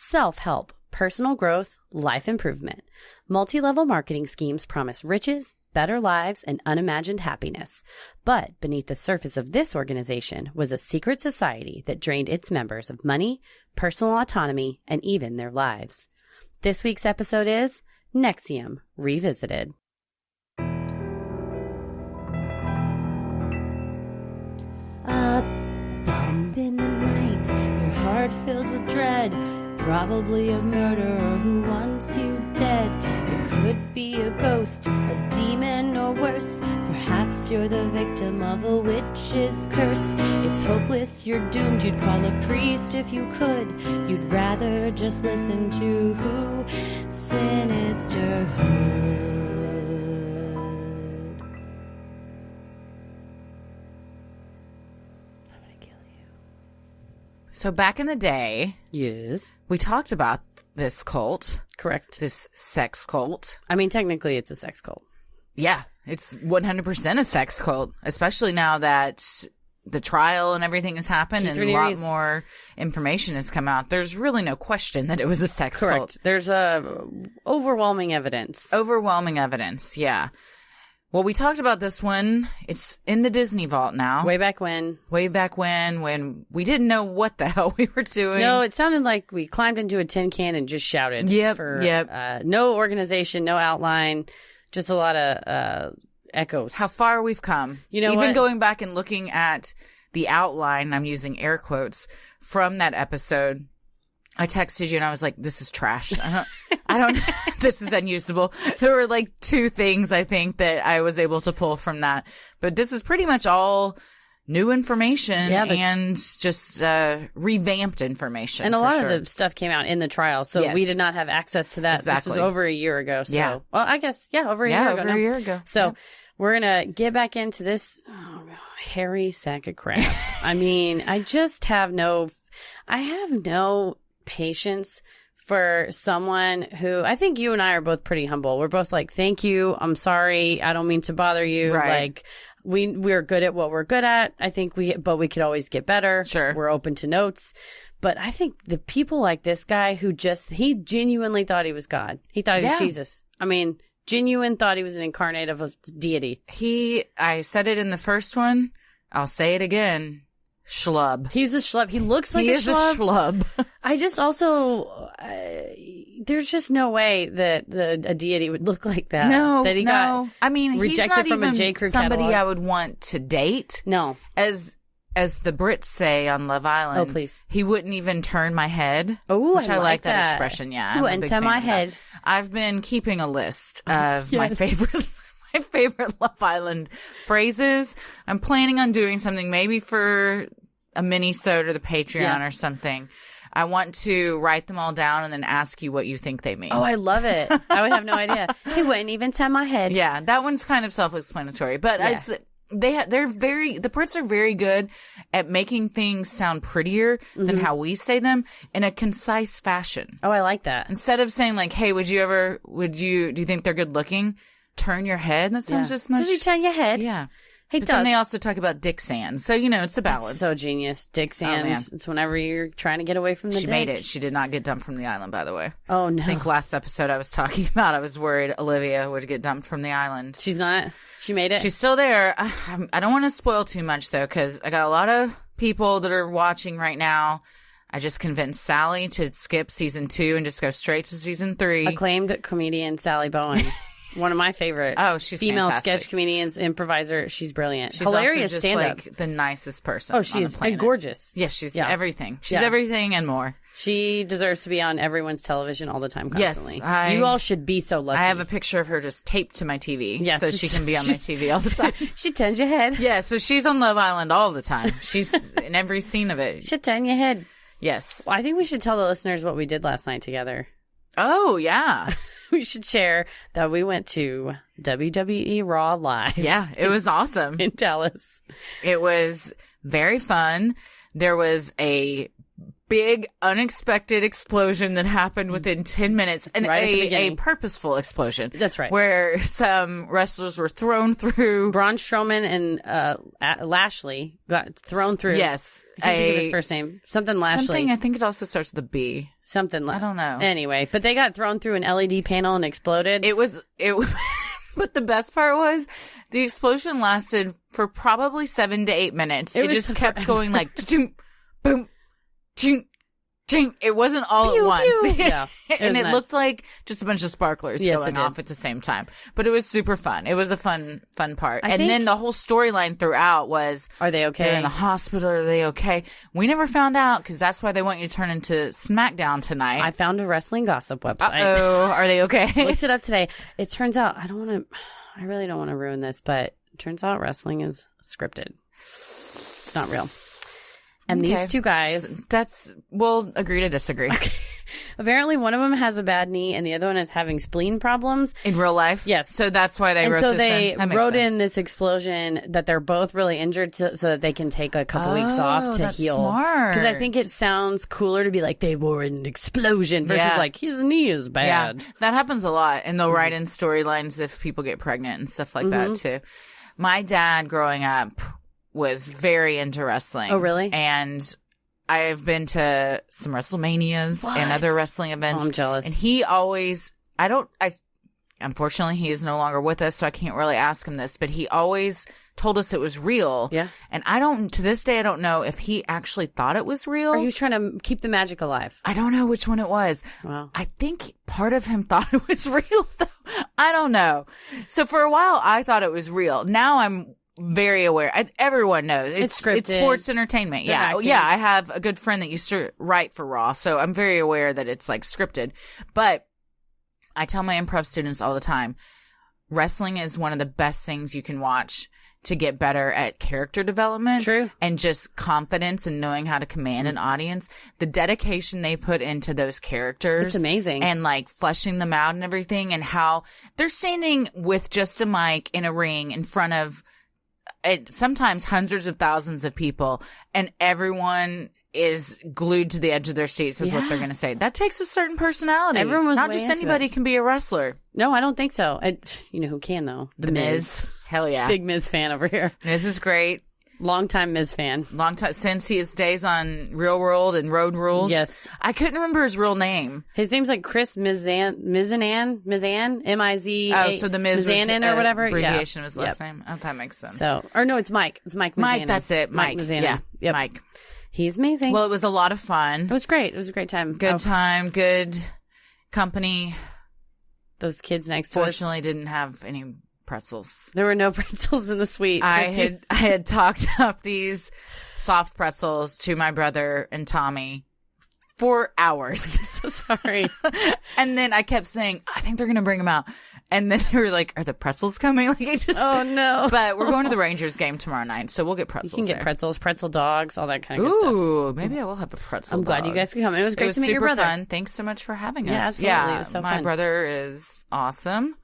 self-help, personal growth, life improvement. Multi-level marketing schemes promise riches, better lives, and unimagined happiness. But beneath the surface of this organization was a secret society that drained its members of money, personal autonomy, and even their lives. This week's episode is NXIVM Revisited. A bump in the night, your heart fills with dread. Probably a murderer who wants you dead. It could be a ghost, a demon, or worse. Perhaps you're the victim of a witch's curse. It's hopeless, you're doomed. You'd call a priest if you could. You'd rather just listen to who? Sinisterhood. So back in the day, Yes. we talked about this cult. Correct. This sex cult. I mean, technically, it's a sex cult. Yeah, it's 100% a sex cult, especially now that the trial and everything has happened and a lot more information has come out. There's really no question that it was a sex cult. Correct. There's overwhelming evidence. Overwhelming evidence, yeah. Well, we talked about this one. It's in the Disney vault now. Way back when we didn't know what the hell we were doing. No, it sounded like we climbed into a tin can and just shouted. Yep. No organization, no outline, just a lot of echoes. How far we've come. You know, even what? Going back and looking at the outline, I'm using air quotes, from that episode, I texted you and I was like, this is trash. I don't, this is unusable. There were like two things I think that I was able to pull from that. But this is pretty much all new information and just revamped information. And a lot of the stuff came out in the trial, so we did not have access to that. Exactly. This was over a year ago. So, well, I guess, over a year ago. So we're going to get back into this hairy sack of crap. I mean, I have no patience for someone who, I think you and I are both pretty humble. We're both like, thank you. I'm sorry. I don't mean to bother you. Right. Like, we're good at what we're good at. I think but we could always get better. Sure. We're open to notes. But I think the people like this guy who he genuinely thought he was God. He thought he was Jesus. I mean, genuine thought he was an incarnate of a deity. I said it in the first one. I'll say it again. Schlub. He's a schlub. He looks like a schlub. He is a schlub. I just also, there's just no way that a deity would look like that. No, that he got. I mean, rejected he's not from even a J. Crew somebody catalog. I would want to date. No, as the Brits say on Love Island. Oh, please. He wouldn't even turn my head. Oh, which I like that expression. Yeah, he wouldn't turn my head. I've been keeping a list of my favorite. My favorite Love Island phrases. I'm planning on doing something maybe for a mini-sode or the Patreon or something. I want to write them all down and then ask you what you think they mean. Oh, I love it. I would have no idea. He wouldn't even turn my head. Yeah, that one's kind of self-explanatory, but the Brits are very good at making things sound prettier than how we say them in a concise fashion. Oh, I like that. Instead of saying like, "Hey, do you think they're good looking?" Turn your head. That sounds just much. Does he turn your head? Yeah. He But does. then they also talk about dick sand. So, it's a balance. That's so genius. Dick sand. It's whenever you're trying to get away from the dick. She made it. She did not get dumped from the island, by the way. Oh, no. I think last episode I was talking about, I was worried Olivia would get dumped from the island. She's not. She made it. She's still there. I don't want to spoil too much, though, because I got a lot of people that are watching right now. I just convinced Sally to skip season 2 and just go straight to season 3. Acclaimed comedian Sally Bowen. One of my favorite she's female fantastic. sketch comedians, improviser. She's brilliant. She's Hilarious also just stand-up. like the nicest person. Oh, she is gorgeous. Yes, she's everything. She's everything and more. She deserves to be on everyone's television all the time, constantly. Yes, you all should be so lucky. I have a picture of her just taped to my TV, so she can be on my TV all the time. She turns your head. Yeah, so she's on Love Island all the time. She's in every scene of it. She'll turn your head. Yes. Well, I think we should tell the listeners what we did last night together. Oh, yeah. We should share that we went to WWE Raw Live. Yeah, it was awesome. In Dallas. It was very fun. There was a big unexpected explosion that happened within 10 minutes, and Right at the a beginning. purposeful explosion. That's right. Where some wrestlers were thrown through. Braun Strowman and Lashley got thrown through. Yes. I can't think of his first name. Something Lashley. Something, I think it also starts with a B. Something. I don't know. Anyway, but they got thrown through an LED panel and exploded. It was but the best part was the explosion lasted for probably 7 to 8 minutes. It just kept going like boom, boom, ching, ching. It wasn't all Pew, at once. pew. Yeah, and was it nuts. looked like just a bunch of sparklers Yes, it going did. off at the same time. But it was super fun. It was a fun part. I And think- then the whole storyline throughout was, Are they okay? they're in the hospital. Are they okay? We never found out, because that's why they want you to turn into SmackDown tonight. I found a wrestling gossip website. Uh-oh. Are they okay? Looked it up today. It turns out I really don't want to ruin this, but it turns out wrestling is scripted. It's not real. And Okay. these two guys, We'll agree to disagree. apparently one of them has a bad knee and the other one is having spleen problems. In real life? Yes. So that's why they And wrote so this they in. That makes wrote sense. in this explosion that they're both really injured so that they can take a couple weeks off to that's heal. smart. Because I think it sounds cooler to be like they were an explosion versus Yeah. like his knee is bad. Yeah, that happens a lot. And they'll write in storylines if people get pregnant and stuff like that, too. My dad, growing up, was very into wrestling. Oh, really? And I've been to some WrestleManias and other wrestling events. Oh, I'm jealous. And he always, unfortunately, he is no longer with us, so I can't really ask him this, but he always told us it was real. Yeah. And to this day, I don't know if he actually thought it was real. Or he was trying to keep the magic alive. I don't know which one it was. Wow. I think part of him thought it was real, though. I don't know. So for a while, I thought it was real. Now I'm very aware. Everyone knows It's scripted. It's sports entertainment. They're Yeah, acting. yeah. I have a good friend that used to write for Raw, so I'm very aware that it's like scripted. But I tell my improv students all the time, wrestling is one of the best things you can watch to get better at character development. True. And just confidence and knowing how to command an audience. The dedication they put into those characters. It's amazing. And like fleshing them out and everything, and how they're standing with just a mic in a ring in front of sometimes hundreds of thousands of people, and everyone is glued to the edge of their seats with what they're going to say. That takes a certain personality. Everyone was Not way just into anybody it. can be a wrestler. No, I don't think so. You know who can, though? The Miz. Hell yeah. Big Miz fan over here. Miz is great. Longtime Miz fan. Long time since his days on Real World and Road Rules. Yes. I couldn't remember his real name. His name's like Chris Mizan, M-I-Z. Oh, so the Miz was Mizanin or whatever. abbreviation of his Yeah. last name. Oh, that makes sense. So, or no, it's Mike. It's Mike Mizanin. Mike, that's it. Mike. Mizanin. Yeah. Yep. Mike. He's amazing. Well, it was a lot of fun. it was great. It was a great time. Good Oh, time, good company. Those kids next to us. Fortunately, didn't have any pretzels. There were no pretzels in the suite. I had talked up these soft pretzels to my brother and Tommy for hours. so sorry. And then I kept saying, I think they're going to bring them out. And then they were like, are the pretzels coming? Like, I just, Oh, no. But we're going to the Rangers game tomorrow night, so we'll get pretzels. You can get there. pretzels, pretzel dogs, all that kind of good stuff. Ooh, maybe I will have a pretzel. I'm glad you dog. guys could come. It was great It was to meet super your brother. fun. Thanks so much for having us. Yeah, absolutely. It was so my fun. brother is awesome.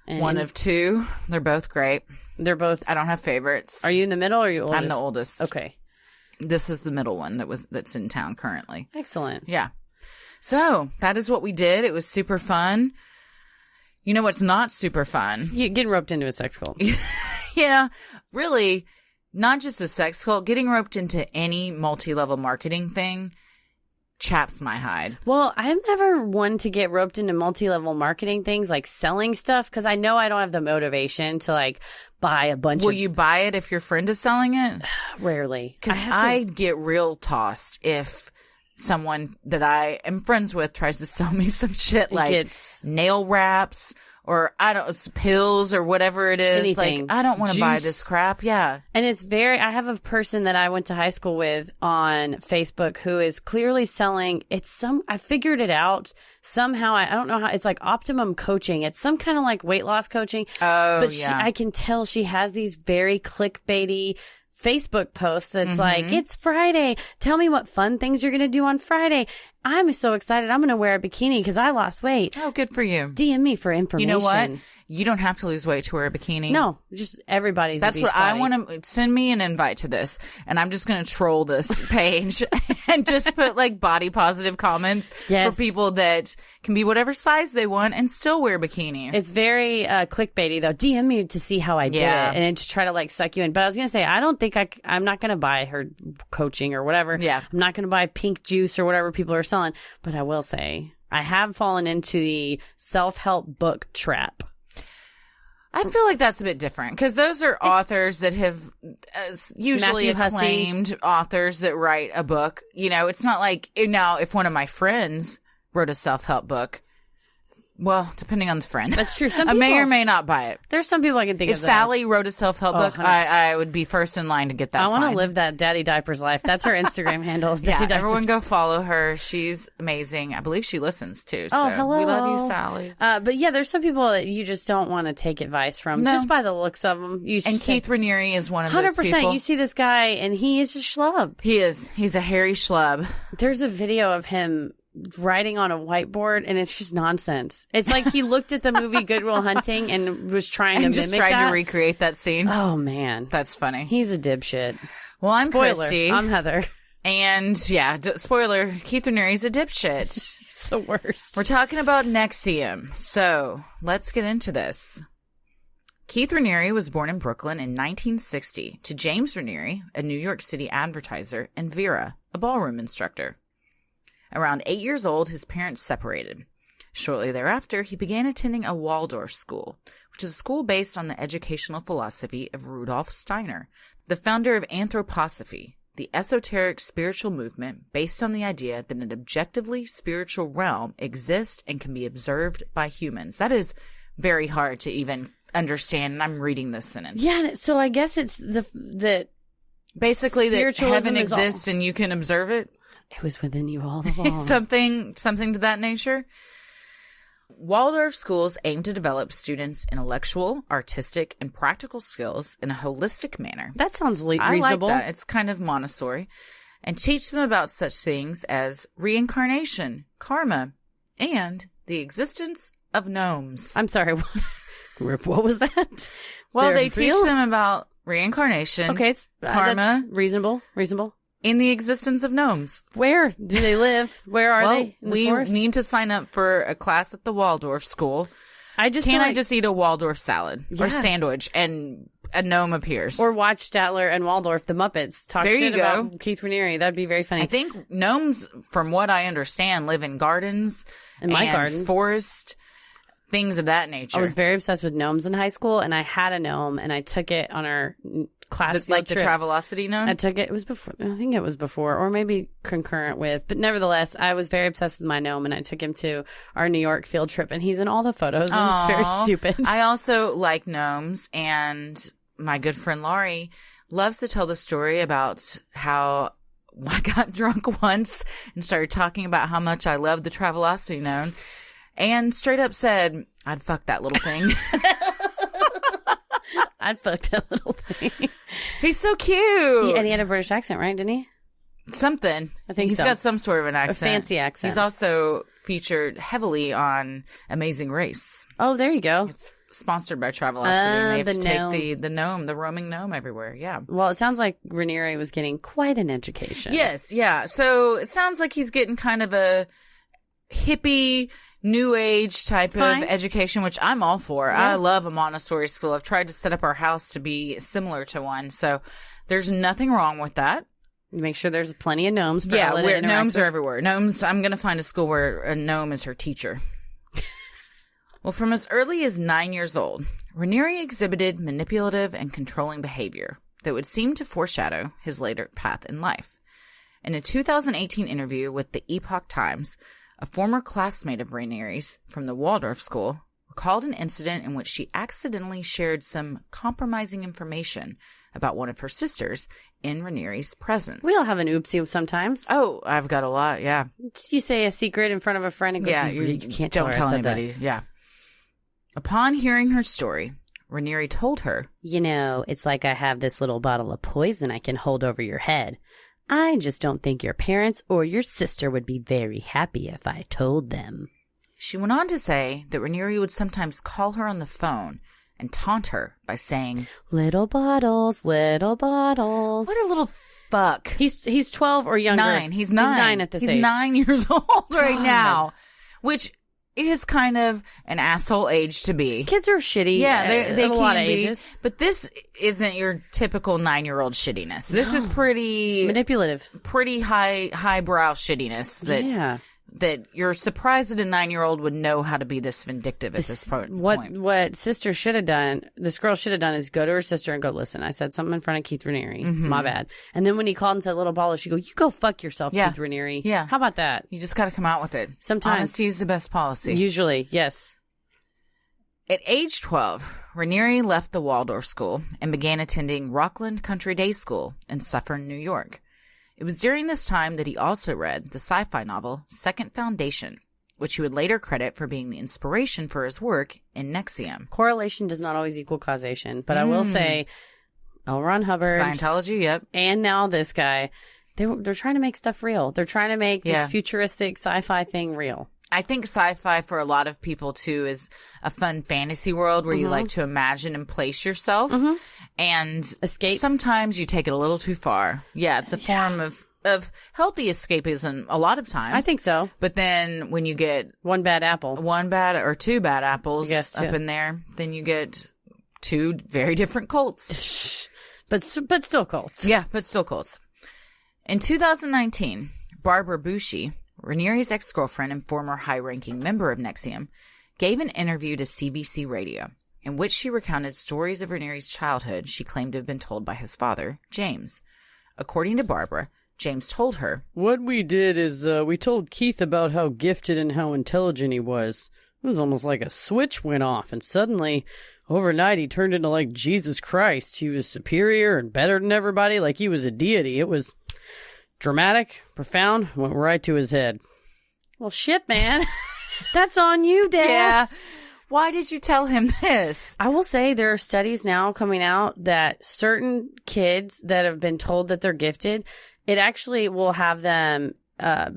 And One of two. They're both great. they're both. I don't have favorites. Are you in the middle or are you oldest? I'm the oldest. Okay. This is the middle one that's in town currently. Excellent. Yeah. So that is what we did. It was super fun. You know what's not super fun? You getting roped into a sex cult. Yeah, really, not just a sex cult. Getting roped into any multi-level marketing thing chaps my hide. Well, I'm never one to get roped into multi-level marketing things like selling stuff because I know I don't have the motivation to like buy a bunch Will of. you buy it if your friend is selling it? Rarely. Because I get real tossed if someone that I am friends with tries to sell me some shit like gets- nail wraps or it's pills or whatever it is. Anything. Like, I don't want to buy Juice. this crap. Yeah. And it's I have a person that I went to high school with on Facebook who is clearly selling, I figured it out somehow. I don't know how, it's like Optimum Coaching. It's some kind of like weight loss coaching. Oh, But yeah. I can tell she has these very clickbaity Facebook posts that's like, it's Friday. Tell me what fun things you're going to do on Friday. I'm so excited. I'm going to wear a bikini because I lost weight. Oh, good for you. DM me for information. You know what? You don't have to lose weight to wear a bikini. No, just everybody's That's a beach what body. I want to send me an invite to this. And I'm just going to troll this page and just put like body positive comments for people that can be whatever size they want and still wear bikinis. It's very clickbaity though. DM me to see how I did it and to try to like suck you in. But I was going to say, I don't think I'm not going to buy her coaching or whatever. Yeah. I'm not going to buy pink juice or whatever people are selling. But I will say, I have fallen into the self-help book trap. I feel like that's a bit different because those are authors that have usually Matthew acclaimed authors that write a book. You know, it's not like now if one of my friends wrote a self-help book, well, depending on the friend. That's true. Some I people, may or may not buy it. There's some people I can think if of. If Sally wrote a self-help book, 100%. I would be first in line to get that I want to signed. live that Daddy Diapers life. That's her Instagram handle. Is Daddy Diapers. Everyone go follow her. She's amazing. I believe she listens too. So hello. We love you, Sally. But yeah, there's some people that you just don't want to take advice from just by the looks of them. Keith Raniere is one of those people. 100%. You see this guy and he is a schlub. He is. He's a hairy schlub. There's a video of him writing on a whiteboard and it's just nonsense. It's like he looked at the movie Good Will Hunting and was trying to just mimic tried to recreate that scene. Oh man, that's funny. He's a dipshit. Well, I'm Spoiler, Christy. I'm Heather. And yeah, spoiler, Keith Raniere's a dipshit. It's the worst. We're talking about NXIVM. So let's get into this. Keith Raniere was born in Brooklyn in 1960 to James Raniere, a New York City advertiser, and Vera, a ballroom instructor. Around 8 years old, his parents separated. Shortly thereafter, he began attending a Waldorf school, which is a school based on the educational philosophy of Rudolf Steiner, the founder of anthroposophy, the esoteric spiritual movement based on the idea that an objectively spiritual realm exists and can be observed by humans. That is very hard to even understand, and I'm reading this sentence. Yeah, so I guess it's that basically that heaven is exists and you can observe it. It was within you all along. something to that nature. Waldorf schools aim to develop students' intellectual, artistic, and practical skills in a holistic manner. That sounds reasonable. I like that. It's kind of Montessori. And teach them about such things as reincarnation, karma, and the existence of gnomes. I'm sorry. What was that? Well, they teach them about reincarnation, karma, that's reasonable. In the existence of gnomes. Where do they live? Where are they? In the forest? Need to sign up for a class at the Waldorf school. I just eat a Waldorf salad or sandwich and a gnome appears? Or watch Statler and Waldorf, the Muppets, talk shit about Keith Raniere. That'd be very funny. I think gnomes, from what I understand, live in gardens in my garden, forest, things of that nature. I was very obsessed with gnomes in high school, and I had a gnome, and I took it on our class field trip. The Travelocity gnome? I took it. It was before. I think it was before, or maybe concurrent with. But nevertheless, I was very obsessed with my gnome, and I took him to our New York field trip, and he's in all the photos, and it's very stupid. I also like gnomes, and my good friend Laurie loves to tell the story about how I got drunk once and started talking about how much I love the Travelocity gnome, and straight up said, "I'd fuck that little thing." I'd fuck that little thing. He's so cute. And he had a British accent, right? Didn't he? Something. I think he's got some sort of an accent. A fancy accent. He's also featured heavily on Amazing Race. Oh, there you go. It's sponsored by Travelocity. And they have to take the gnome, the roaming gnome everywhere. Yeah. Well, it sounds like Raniere was getting quite an education. Yes. Yeah. So it sounds like he's getting kind of a hippie, new age type of education, which I'm all for. Yeah. I love a Montessori school. I've tried to set up our house to be similar to one. So there's nothing wrong with that. You make sure there's plenty of gnomes. For where gnomes are everywhere. Gnomes, I'm going to find a school where a gnome is her teacher. Well, from as early as 9 years old, Raniere exhibited manipulative and controlling behavior that would seem to foreshadow his later path in life. In a 2018 interview with the Epoch Times, a former classmate of Raniere's from the Waldorf School recalled an incident in which she accidentally shared some compromising information about one of her sisters in Raniere's presence. We all have an oopsie sometimes. Oh, I've got a lot, yeah. You say a secret in front of a friend and go, you can't don't tell anybody. Yeah. Upon hearing her story, Raniere told her, "You know, it's like I have this little bottle of poison I can hold over your head. I just don't think your parents or your sister would be very happy if I told them. She went on to say that Raniere would sometimes call her on the phone and taunt her by saying, Little bottles, little bottles. what a little fuck. He's 12 or younger. 9. He's 9. He's 9 at this age. He's 9 years old right God. now, which is kind of an asshole age to be. Kids are shitty. Yeah, they at a can lot of be. ages. But this isn't your typical 9-year-old shittiness. This is pretty Manipulative. pretty highbrow shittiness that you're surprised that a 9-year-old would know how to be this vindictive at this point. What sister should have done, this girl should have done, is go to her sister and go, listen, I said something in front of Keith Raniere. My bad. And then when he called and said little baller, she go, you go fuck yourself, Keith Raniere. Yeah. How about that? You just got to come out with it. Sometimes. Honesty is the best policy. Usually, yes. At age 12, Raniere left the Waldorf school and began attending Rockland Country Day School in Suffern, New York. It was during this time that he also read the sci-fi novel Second Foundation, which he would later credit for being the inspiration for his work in NXIVM. Correlation does not always equal causation, but I will say L. Ron Hubbard, Scientology, yep. and now this guy, they're trying to make stuff real. They're trying to make this futuristic sci-fi thing real. I think sci-fi for a lot of people, too, is a fun fantasy world where you like to imagine and place yourself and escape. Sometimes you take it a little too far. Yeah, it's a form of healthy escapism a lot of times. I think so. But then when you get one bad apple, two bad apples up in there, then you get 2 very different cults. but still cults. Yeah, but still cults. In 2019, Barbara Bushi, Raniere's ex-girlfriend and former high-ranking member of NXIVM, gave an interview to CBC Radio in which she recounted stories of Raniere's childhood she claimed to have been told by his father, James. According to Barbara, James told her, What we did is we told Keith about how gifted and how intelligent he was. It was almost like a switch went off, and suddenly, overnight, he turned into like Jesus Christ. He was superior and better than everybody, like he was a deity. It was dramatic, profound, went right to his head. Well, shit, man. That's on you, Dad. Yeah. Why did you tell him this? I will say there are studies now coming out that certain kids that have been told that they're gifted, it actually will have them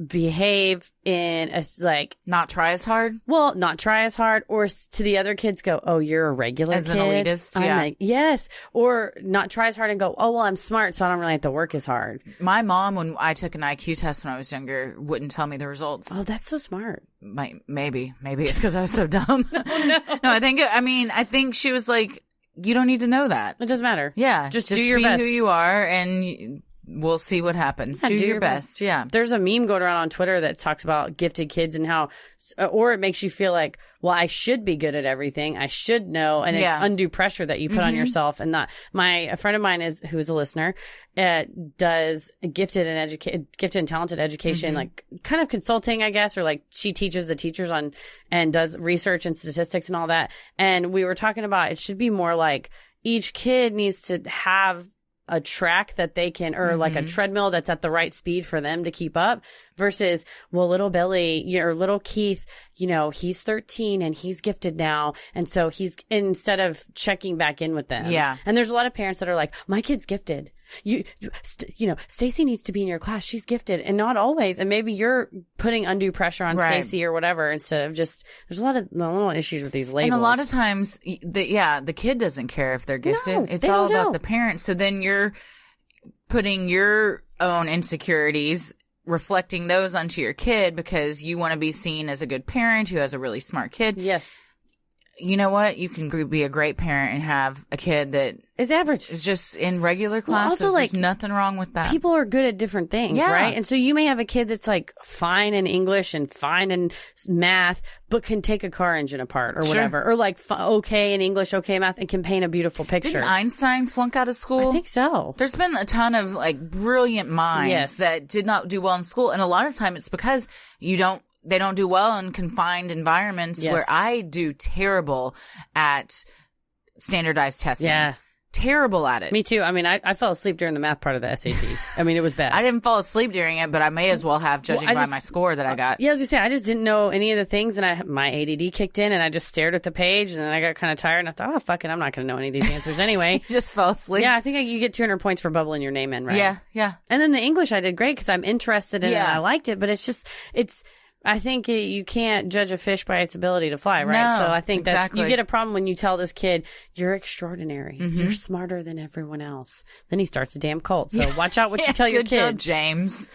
behave in a, like, not try as hard? Well, not try as hard, or to the other kids go, oh, you're a regular as kid. An elitist, yeah. Like, yes. Or not try as hard and go, oh, well, I'm smart, so I don't really have to work as hard. My mom, when I took an IQ test when I was younger, wouldn't tell me the results. Oh, that's so smart. Maybe it's because I was so dumb. No, I think she was like, you don't need to know that. It doesn't matter. Yeah. Just do your be best. Who you are, and we'll see what happens. Yeah, do your best. Yeah. There's a meme going around on Twitter that talks about gifted kids and how, or it makes you feel like, well, I should be good at everything. I should know. And it's undue pressure that you put on yourself. And a friend of mine who is a listener, does gifted and talented education, like kind of consulting, I guess, or like she teaches the teachers on and does research and statistics and all that. And we were talking about it should be more like each kid needs to have a track that they can, or like a treadmill that's at the right speed for them to keep up versus, well, little Billy, or little Keith, he's 13 and he's gifted now. And so instead of checking back in with them. Yeah. And there's a lot of parents that are like, my kid's gifted. Stacy needs to be in your class. She's gifted. And not always. And maybe you're putting undue pressure on Stacy or whatever instead of just, there's a lot of issues with these labels. And a lot of times, the kid doesn't care if they're gifted. No, it's all about the parents. So then you're putting your own insecurities, reflecting those onto your kid because you want to be seen as a good parent who has a really smart kid. Yes. You know what? You can be a great parent and have a kid that is average. Is just in regular class. Well, also, there's nothing wrong with that. People are good at different things, right? And so you may have a kid that's like fine in English and fine in math, but can take a car engine apart or whatever. Or like okay in English, okay in math, and can paint a beautiful picture. Didn't Einstein flunk out of school? I think so. There's been a ton of like brilliant minds that did not do well in school. And a lot of time it's because they don't do well in confined environments where I do terrible at standardized testing. Yeah. terrible at it. Me too. I mean, I fell asleep during the math part of the SATs. I mean, it was bad. I didn't fall asleep during it, but I may as well have, judging by my score that I got. Yeah, I was gonna say, I just didn't know any of the things, and my ADD kicked in, and I just stared at the page, and then I got kind of tired, and I thought, oh, fuck it, I'm not gonna know any of these answers anyway. You just fell asleep? Yeah, I think you get 200 points for bubbling your name in, right? Yeah, yeah. And then the English I did great because I'm interested in it and I liked it, but I think you can't judge a fish by its ability to fly, right? No, so I think exactly. you get a problem when you tell this kid, you're extraordinary. You're smarter than everyone else. Then he starts a damn cult. So watch out what you tell your kids. Good job, James.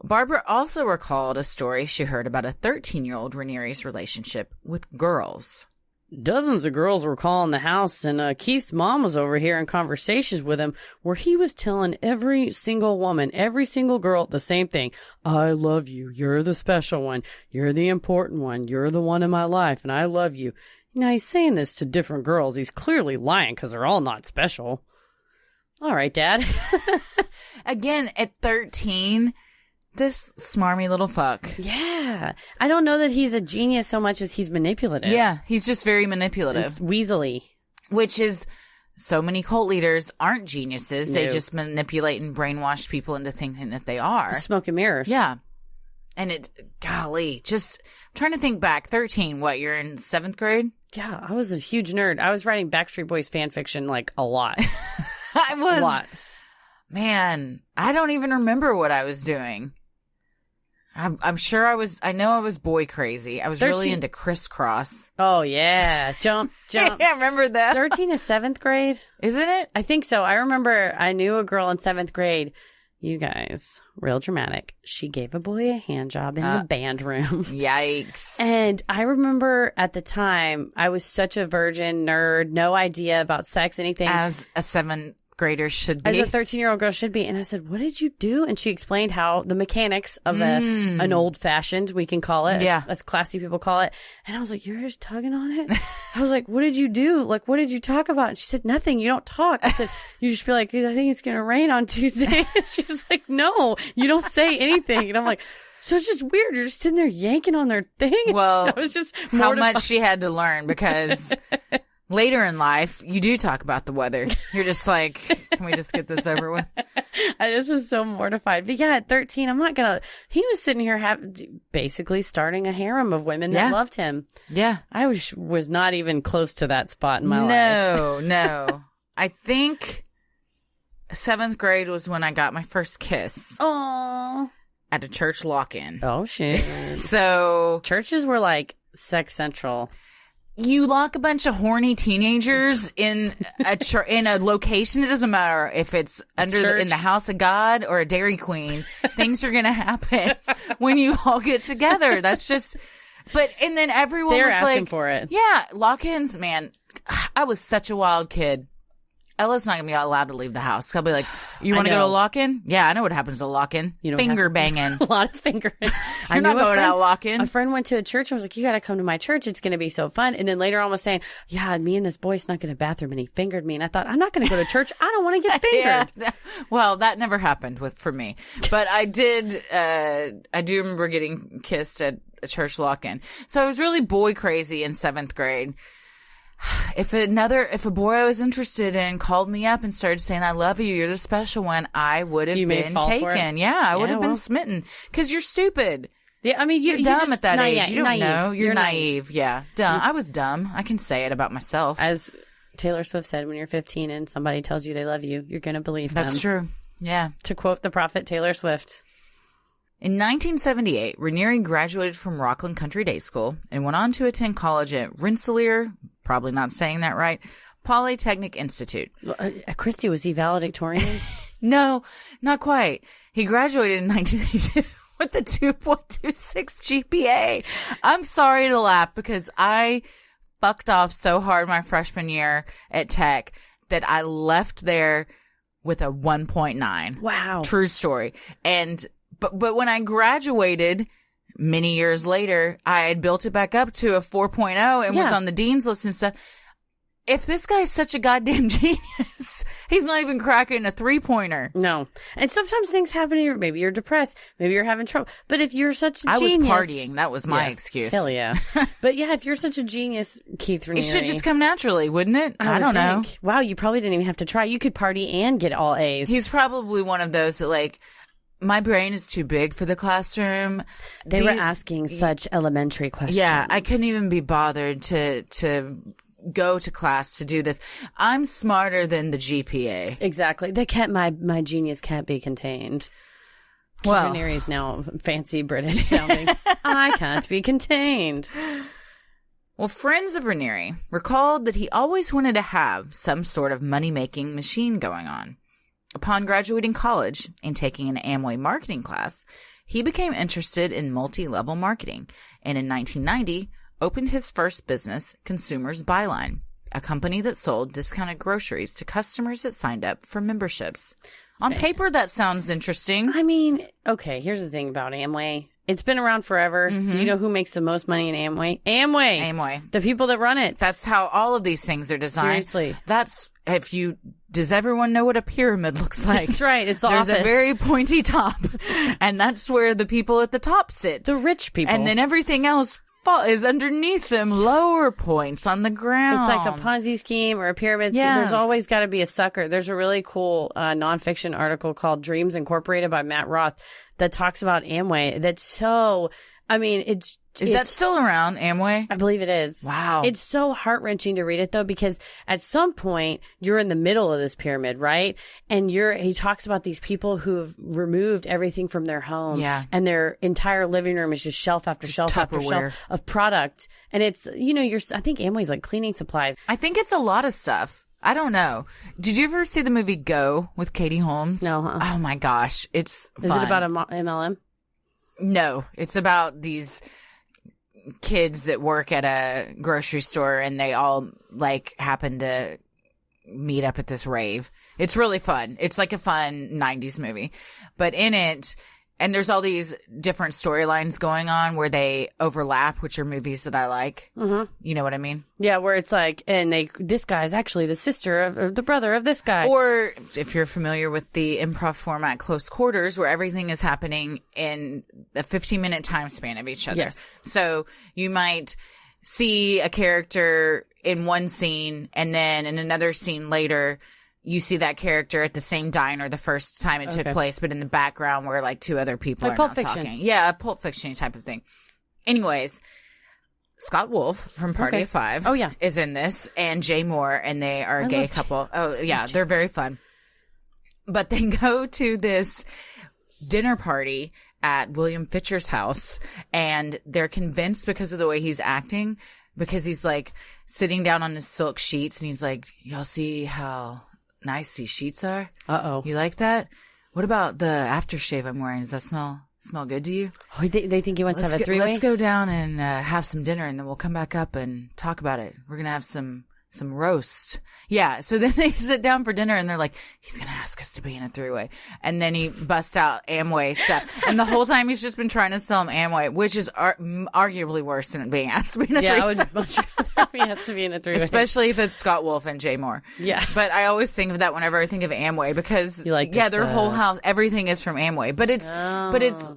Barbara also recalled a story she heard about a 13-year-old Ranieri's relationship with girls. Dozens of girls were calling the house, and Keith's mom was over here in conversations with him where he was telling every single woman, every single girl the same thing. I love you. You're the special one. You're the important one. You're the one in my life, and I love you. Now, he's saying this to different girls. He's clearly lying because they're all not special. All right, Dad. Again, at 13... this smarmy little fuck. Yeah. I don't know that he's a genius so much as he's manipulative. Yeah, he's just very manipulative. It's weaselly. Which is, so many cult leaders aren't geniuses. No. They just manipulate and brainwash people into thinking that they are. Smoke and mirrors. Yeah. And golly, just I'm trying to think back. 13, what, you're in 7th grade? Yeah, I was a huge nerd. I was writing Backstreet Boys fan fiction like a lot. I was. A lot. Man, I don't even remember what I was doing. I'm sure I know I was boy crazy. I was really into crisscross. Oh, yeah. Jump. Yeah, I remember that. 13 is 7th grade? Isn't it? I think so. I remember I knew a girl in 7th grade. You guys, real dramatic. She gave a boy a hand job in the band room. Yikes. And I remember at the time, I was such a virgin nerd, no idea about sex, anything. As a 7th grader should be. As a 13-year-old girl should be. And I said, what did you do? And she explained how the mechanics of an old-fashioned, we can call it, as classy people call it. And I was like, you're just tugging on it? I was like, what did you do? Like, what did you talk about? And she said, nothing. You don't talk. I said, you just be like, I think it's going to rain on Tuesday. And she was like, no, you don't say anything. And I'm like, so it's just weird. You're just sitting there yanking on their thing. Well, I was just how much she had to learn, because later in life, you do talk about the weather. You're just like, can we just get this over with? I just was so mortified. But yeah, at 13, I'm not going to. He was sitting here basically starting a harem of women that loved him. Yeah. I was not even close to that spot in my life. No. I think 7th grade was when I got my first kiss. Aww. At a church lock-in. Oh, shit. So churches were like sex central. You lock a bunch of horny teenagers in a location. It doesn't matter if it's in the house of God or a Dairy Queen. Things are going to happen when you all get together. That's just. And then everyone was asking like, for it. Yeah, lock-ins, man. I was such a wild kid. Ella's not going to be allowed to leave the house. I'll be like, you want to go to a lock-in? Yeah, I know what happens to a lock-in. Finger banging. A lot of fingering. You're not going to a lock-in. A friend went to a church and was like, you got to come to my church. It's going to be so fun. And then later on was saying, yeah, me and this boy snuck in a bathroom and he fingered me. And I thought, I'm not going to go to church. I don't want to get fingered. Yeah. Well, that never happened for me. But I did, I do remember getting kissed at a church lock-in. So I was really boy crazy in 7th grade. If a boy I was interested in called me up and started saying, I love you, you're the special one, I would have been taken. Yeah, I would have been smitten. Because you're stupid. Yeah, I mean, you're dumb at that age. You don't naive. know. You're naive. Yeah. Dumb. I was dumb. I can say it about myself. As Taylor Swift said, when you're 15 and somebody tells you they love you, you're going to believe them. That's true. Yeah. To quote the prophet Taylor Swift. In 1978, Ranieri graduated from Rockland Country Day School and went on to attend college at Rensselaer, probably not saying that right, Polytechnic Institute. Christy, was he valedictorian? No, not quite. He graduated in 1982 with a 2.26 GPA. I'm sorry to laugh because I fucked off so hard my freshman year at Tech that I left there with a 1.9. Wow. True story. But when I graduated many years later, I had built it back up to a 4.0 and was on the dean's list and stuff. If this guy's such a goddamn genius, He's not even cracking a 3-pointer. No. And sometimes things happen to you. Maybe you're depressed. Maybe you're having trouble. But if you're such a I was genius... partying. That was my excuse. Hell yeah. But yeah, if you're such a genius, Keith Raniere... It should just come naturally, wouldn't it? I don't know. Wow, you probably didn't even have to try. You could party and get all A's. He's probably one of those that, like, my brain is too big for the classroom. They were asking such elementary questions. Yeah, I couldn't even be bothered to go to class to do this. I'm smarter than the GPA. Exactly. They can't. My genius can't be contained. Well, Raniere is now fancy British sounding. I can't be contained. Well, friends of Raniere recalled that he always wanted to have some sort of money-making machine going on. Upon graduating college and taking an Amway marketing class, he became interested in multi-level marketing, and in 1990 opened his first business, Consumers Byline, a company that sold discounted groceries to customers that signed up for memberships. On paper, that sounds interesting. I mean, okay, here's the thing about Amway. It's been around forever. Mm-hmm. You know who makes the most money in Amway? Amway. The people that run it. That's how all of these things are designed. Seriously. Does everyone know what a pyramid looks like? That's right. It's the There's office. a very pointy top, and that's where the people at the top sit. The rich people. And then everything else is underneath them, lower points on the ground. It's like a Ponzi scheme or a pyramid. Yes. There's always got to be a sucker. There's a really cool nonfiction article called Dreams Incorporated by Matt Roth that talks about Amway. That's so, I mean, Is that still around, Amway? I believe it is. Wow. It's so heart-wrenching to read it, though, because at some point, you're in the middle of this pyramid, right? And he talks about these people who've removed everything from their home. Yeah. And their entire living room is just shelf after shelf after shelf of product. And it's, I think Amway's like cleaning supplies. I think it's a lot of stuff. I don't know. Did you ever see the movie Go with Katie Holmes? No. Huh? Oh, my gosh. It's fun. Is it about MLM? No. It's about these kids that work at a grocery store, and they all like happen to meet up at this rave. It's really fun. It's like a fun 90s movie. But in it, and there's all these different storylines going on where they overlap, which are movies that I like. Mm-hmm. You know what I mean? Yeah, where it's like, and this guy is actually the sister or the brother of this guy. Or if you're familiar with the improv format Close Quarters, where everything is happening in a 15-minute time span of each other. Yes. So you might see a character in one scene, and then in another scene later, you see that character at the same diner the first time it took place, but in the background where like two other people like are Pulp not Fiction. talking. Yeah, a Pulp Fiction type of thing. Anyways, Scott Wolf from Party of Five is in this, and Jay Moore, and they are a gay couple. Oh, yeah, they're very fun. But they go to this dinner party at William Fitcher's house, and they're convinced because of the way he's acting, because he's like sitting down on his silk sheets, and he's like, y'all see how nice these sheets are? Uh-oh. You like that? What about the aftershave I'm wearing? Does that smell good to you? Oh, they think he wants to have a three-way? Let's go down and have some dinner, and then we'll come back up and talk about it. We're going to have some roast. Yeah. So then they sit down for dinner, and they're like, he's going to ask us to be in a three-way. And then he busts out Amway stuff. And the whole time he's just been trying to sell him Amway, which is arguably worse than being asked to be in a three-way. Yeah, I would much rather he has to be in a three-way. Especially if it's Scott Wolf and Jay Moore. Yeah. But I always think of that whenever I think of Amway, because you like their whole house, everything is from Amway. But it's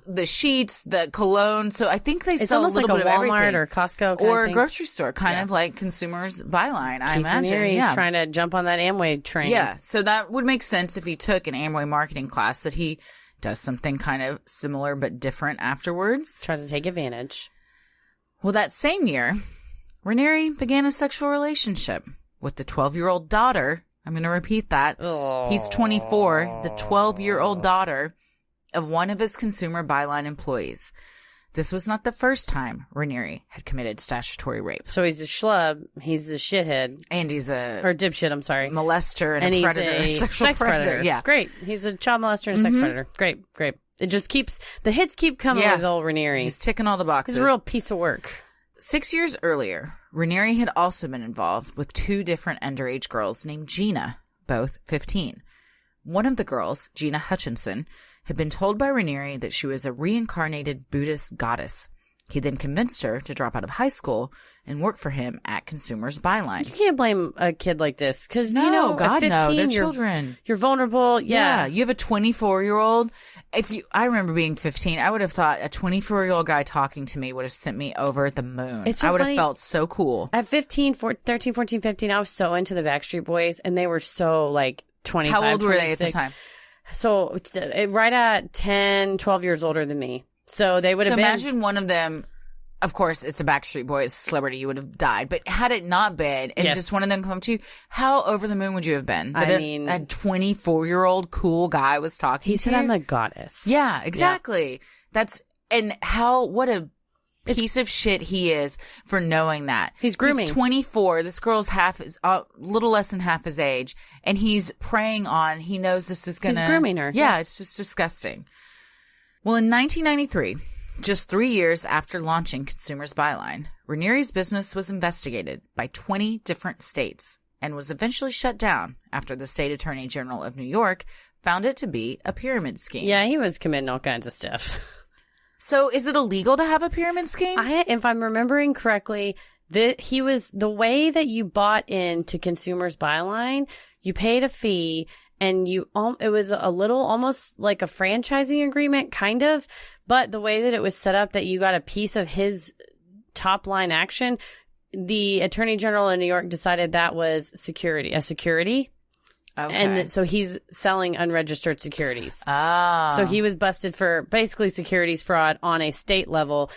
the sheets, the cologne. So I think they sell a little bit of everything. It's almost like a Walmart or Costco or a grocery store, kind of like Consumers Byline, I imagine. He's trying to jump on that Amway train. Yeah, so that would make sense if he took an Amway marketing class, that he does something kind of similar but different afterwards. Tries to take advantage. Well, that same year, Raniere began a sexual relationship with the 12-year-old daughter. I'm going to repeat that. Oh. He's 24, the 12-year-old daughter of one of his Consumer Byline employees. This was not the first time Raniere had committed statutory rape. So he's a schlub, he's a shithead. And he's or dipshit, I'm sorry. Molester and a predator. He's a sexual sex predator. Yeah. Great. He's a child molester and a sex predator. Great. It just keeps, the hits keep coming with old Raniere. He's ticking all the boxes. He's a real piece of work. 6 years earlier, Raniere had also been involved with two different underage girls named Gina, both 15. One of the girls, Gina Hutchinson, had been told by Raniere that she was a reincarnated Buddhist goddess. He then convinced her to drop out of high school and work for him at Consumers Byline. You can't blame a kid like this because, No, God, at 15, no. They're you're children. You're vulnerable. Yeah. You have a 24-year-old. I remember being 15, I would have thought a 24-year-old guy talking to me would have sent me over the moon. It's so I would funny. have felt so cool. At 13, 14, 15, I was so into the Backstreet Boys, and they were so, like, 25, How old were they at 26. the time? So, right at 10, 12 years older than me. So, they would have been... Imagine one of them... Of course, it's a Backstreet Boys celebrity. You would have died. But had it not been, and Yes. just one of them come to you, how over the moon would you have been? I That mean- a 24-year-old cool guy was talking He to said you? I'm a goddess. Yeah, exactly. What a piece of shit he is for knowing that. He's grooming. He's 24. This girl's little less than half his age. And he's preying on, he knows this is going to. He's grooming her. Yeah, it's just disgusting. Well, in 1993, just 3 years after launching Consumers Byline, Ranieri's business was investigated by 20 different states and was eventually shut down after the state attorney general of New York found it to be a pyramid scheme. Yeah, he was committing all kinds of stuff. So is it illegal to have a pyramid scheme? If I'm remembering correctly, the way that you bought into Consumers Byline, you paid a fee and it was a little almost like a franchising agreement, kind of, but the way that it was set up that you got a piece of his top line action, the attorney general in New York decided that was a security. Okay. And so he's selling unregistered securities. Oh. So he was busted for basically securities fraud on a state level.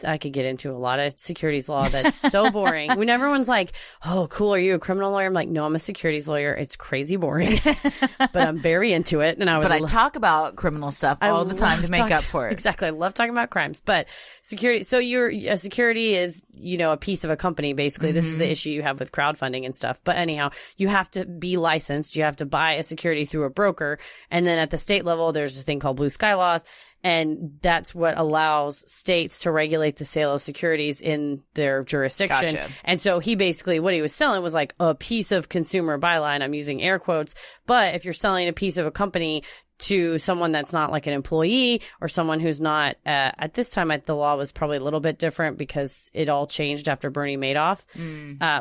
I could get into a lot of securities law that's so boring. When everyone's like, oh, cool, are you a criminal lawyer? I'm like, no, I'm a securities lawyer. It's crazy boring, but I'm very into it. And I talk about criminal stuff all the time to make up for it. Exactly. I love talking about crimes. But security, so a security is, a piece of a company, basically. This is the issue you have with crowdfunding and stuff. But anyhow, you have to be licensed. You have to buy a security through a broker. And then at the state level, there's a thing called blue sky laws. And that's what allows states to regulate the sale of securities in their jurisdiction. Gotcha. And so he basically, what he was selling was like a piece of Consumer Byline. I'm using air quotes. But if you're selling a piece of a company to someone that's not like an employee or someone who's not, at this time, the law was probably a little bit different because it all changed after Bernie Madoff,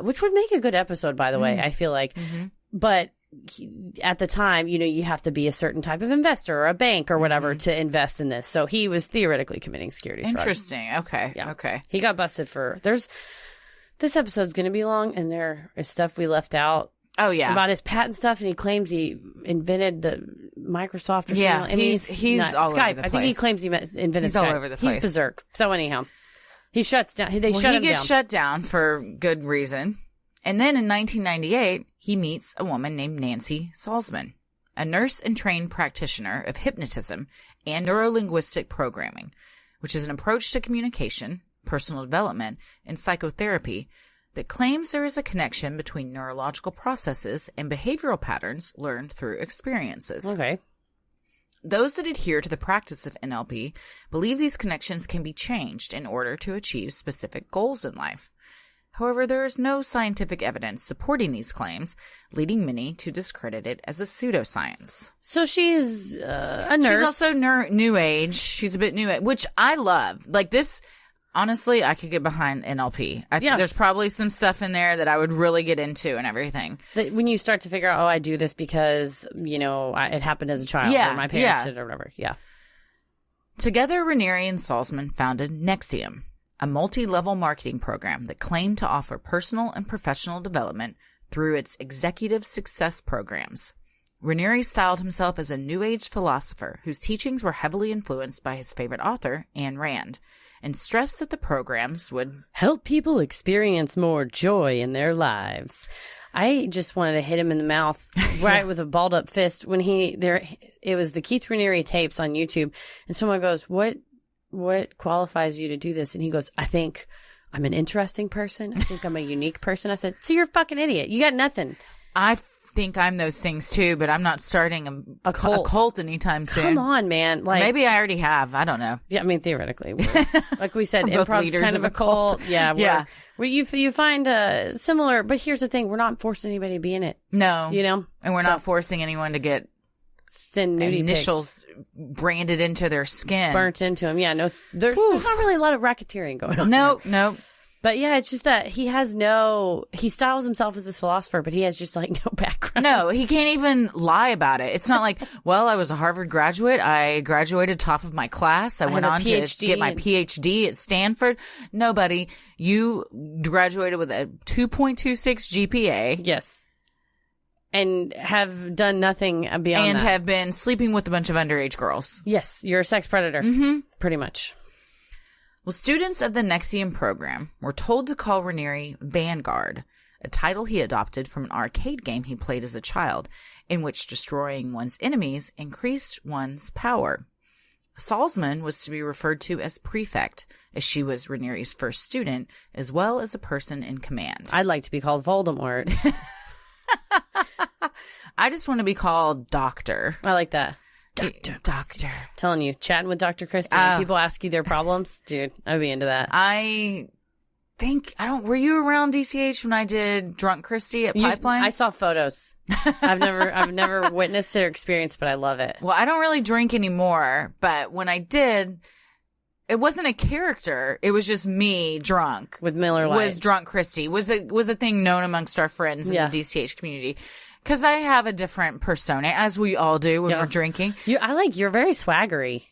which would make a good episode, by the way, I feel like. But at the time, you have to be a certain type of investor or a bank or whatever to invest in this. So he was theoretically committing securities fraud. Interesting. Okay. Yeah. Okay. He got busted this episode's going to be long and there is stuff we left out. Oh, yeah. About his patent stuff, and he claims he invented the Microsoft or something. Yeah, I mean, he's all Skype. over the I think he place. claims he invented He's Skype. all over the place. He's berserk. So anyhow, he shuts down. They shut He him gets down. shut down for good reason. And then in 1998, he meets a woman named Nancy Salzman, a nurse and trained practitioner of hypnotism and neurolinguistic programming, which is an approach to communication, personal development, and psychotherapy that claims there is a connection between neurological processes and behavioral patterns learned through experiences. Okay. Those that adhere to the practice of NLP believe these connections can be changed in order to achieve specific goals in life. However, there is no scientific evidence supporting these claims, leading many to discredit it as a pseudoscience. So she's a nurse. She's also new age. She's a bit new age, which I love. Like this, honestly, I could get behind NLP. There's probably some stuff in there that I would really get into and everything. When you start to figure out, I do this because, it happened as a child or my parents did or whatever. Yeah. Together, Ranieri and Salzman founded NXIVM, a multi-level marketing program that claimed to offer personal and professional development through its executive success programs. Ranieri styled himself as a New Age philosopher whose teachings were heavily influenced by his favorite author, Ayn Rand, and stressed that the programs would help people experience more joy in their lives. I just wanted to hit him in the mouth right with a balled up fist when it was the Keith Raniere tapes on YouTube, and someone goes, what qualifies you to do this? And he goes, I think I'm an interesting person. I think I'm a unique person. I said, so you're a fucking idiot. You got nothing. I think I'm those things too, but I'm not starting a cult anytime soon. Come on, man. Like, maybe I already have. I don't know. Yeah, I mean, theoretically. Like we said, We're both improv's leaders kind of of a cult. Yeah. Yeah. Where you find similar, but here's the thing. We're not forcing anybody to be in it. No. And we're not forcing anyone to get send nudie initials branded into their skin. burnt into him. Yeah, no, there's not really a lot of racketeering going on. No. But yeah, it's just that he styles himself as this philosopher, but he has just like no background. No, he can't even lie about it. It's not like, well, I was a Harvard graduate. I graduated top of my class. I went on to get my PhD at Stanford. Nobody. You graduated with a 2.26 GPA. Yes. And have done nothing beyond that. And have been sleeping with a bunch of underage girls. Yes, you're a sex predator. Mm-hmm. Pretty much. Well, students of the NXIVM program were told to call Raniere Vanguard, a title he adopted from an arcade game he played as a child, in which destroying one's enemies increased one's power. Salzman was to be referred to as prefect, as she was Raniere's first student, as well as a person in command. I'd like to be called Voldemort. I just want to be called Doctor. I like that. Doctor. Telling you, chatting with Dr. Christie. People ask you their problems. Dude, I'd be into that. I think, were you around DCH when I did Drunk Christie at Pipeline? I saw photos. I've never witnessed or experienced, but I love it. Well, I don't really drink anymore, but when I did, it wasn't a character. It was just me drunk. With Miller Lite. Was Drunk Christie. Was a thing known amongst our friends in the DCH community. Because I have a different persona, as we all do when we're drinking. You're very swaggery.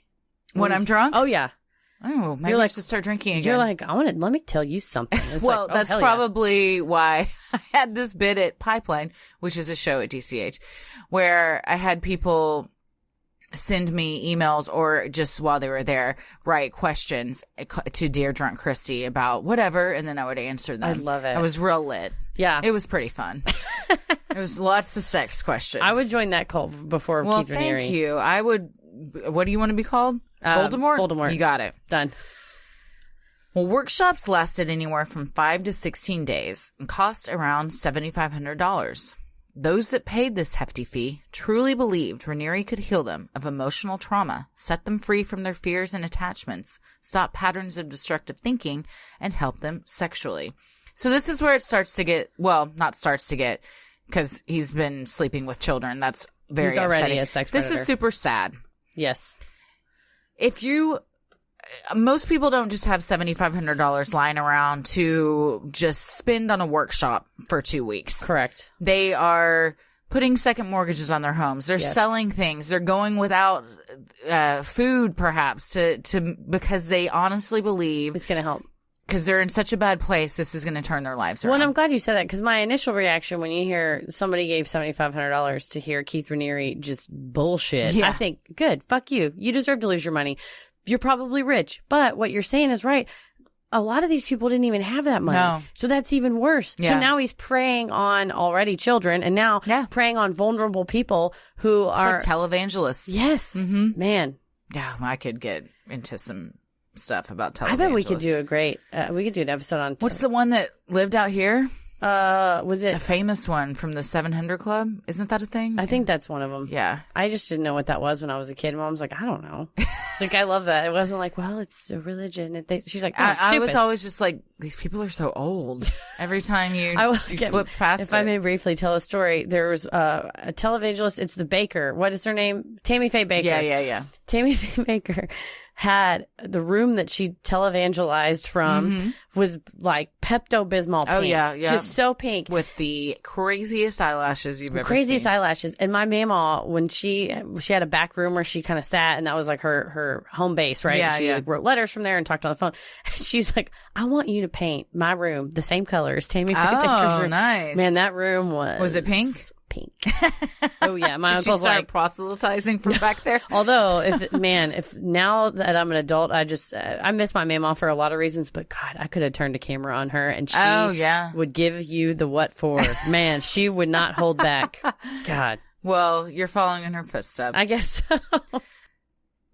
When I'm drunk? Oh, yeah. Oh, maybe I should start drinking again. You're like, let me tell you something. It's well, like, that's probably why I had this bit at Pipeline, which is a show at DCH, where I had people send me emails or just while they were there, write questions to Dear Drunk Christie about whatever, and then I would answer them. I love it. I was real lit. Yeah. It was pretty fun. It was lots of sex questions. I would join that cult before Keith Raniere. Thank you. I would. What do you want to be called? Voldemort? Voldemort. You got it. Done. Well, workshops lasted anywhere from 5 to 16 days and cost around $7,500. Those that paid this hefty fee truly believed Raniere could heal them of emotional trauma, set them free from their fears and attachments, stop patterns of destructive thinking, and help them sexually. So this is where it starts to get, not starts to get, because he's been sleeping with children. That's very He's already upsetting. a sex predator. This is super sad. Yes. Most people don't just have $7,500 lying around to just spend on a workshop for 2 weeks. Correct. They are putting second mortgages on their homes. They're selling things. They're going without food, perhaps, because they honestly believe it's going to help. Because they're in such a bad place, this is going to turn their lives around. Well, I'm glad you said that, because my initial reaction when you hear somebody gave $7,500 to hear Keith Raniere just bullshit, I think, good, fuck you. You deserve to lose your money. You're probably rich. But what you're saying is right. A lot of these people didn't even have that money. No. So that's even worse. Yeah. So now he's preying on already children and now preying on vulnerable people who are like televangelists. Yes. Mm-hmm. Man. Yeah, I could get into some stuff about televangelists. I bet we could do we could do an episode on what's the one that lived out here? Was it a famous one from the 700 Club? Isn't that a thing? I think that's one of them. Yeah. I just didn't know what that was when I was a kid. Mom was like, I don't know. Like, I love that. It wasn't like, well, it's a religion. She's like, oh, I was always just like, these people are so old. Every time you flip past if I may briefly tell a story, there was a televangelist. It's the Baker. What is her name? Tammy Faye Baker. Yeah. Tammy Faye Baker had the room that she televangelized from was like Pepto-Bismol pink. Oh, yeah. Just so pink. With the craziest eyelashes you've ever seen. Craziest eyelashes. And my mama, when she had a back room where she kind of sat, and that was like her home base, right? Yeah, she like, wrote letters from there and talked on the phone. She's like, I want you to paint my room the same color as Tammy Faye Baker's room. Nice. Man, that room was... Was it pink? Pink. Oh yeah, my uncle's uncle's like proselytizing from back there. Although, if now that I'm an adult, I miss my mama for a lot of reasons. But God, I could have turned a camera on her, and she would give you the what for. Man, she would not hold back. God. Well, you're following in her footsteps. I guess so.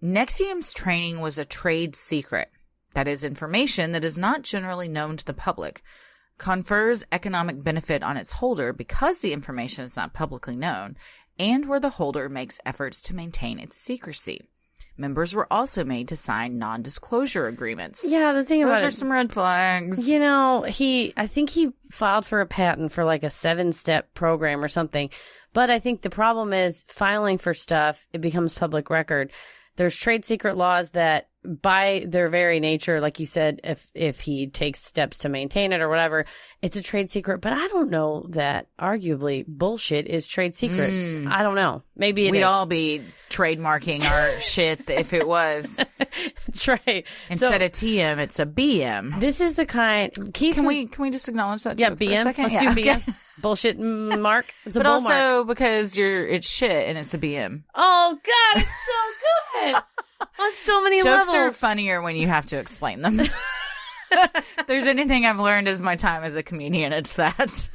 NXIVM's training was a trade secret. That is information that is not generally known to the public. Confers economic benefit on its holder because the information is not publicly known, and where the holder makes efforts to maintain its secrecy. Members were also made to sign non-disclosure agreements. Yeah, the thing about Those are some red flags. You know, I think he filed for a patent for like a 7-step program or something. But I think the problem is filing for stuff, it becomes public record. There's trade secret laws that by their very nature, like you said, if he takes steps to maintain it or whatever, it's a trade secret. But I don't know that arguably bullshit is trade secret. I don't know. Maybe it is. We'd all be trademarking our shit if it was. That's right. Instead of TM, it's a BM. This is the kind. Keith, Can we just acknowge that? Yeah, joke for a BM. second? Let's Yeah, do okay. BM. Bullshit mark. It's a But bull also mark. because it's shit and it's a BM. Oh God, it's so good on so many Jokes are levels. funnier when you have to explain them. If there's anything I've learned as my time as a comedian, it's that.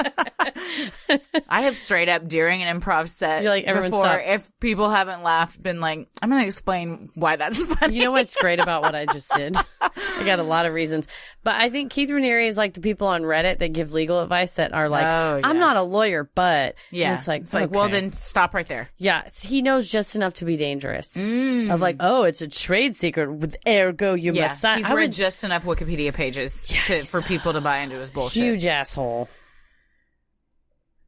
I have straight up during an improv set You're like, everyone before, stop. if people haven't laughed, been like, I'm going to explain why that's funny. You know what's great about what I just did? I got a lot of reasons. But I think Keith Raniere is like the people on Reddit that give legal advice that are like, Oh, I'm yes. not a lawyer, but. Yeah. And it's like, well, okay. then stop right there. Yeah, he knows just enough to be dangerous. Of like, oh, it's a trade secret, with ergo you must sign. He's I read would- just enough Wikipedia pages for people to buy into his bullshit. Huge asshole.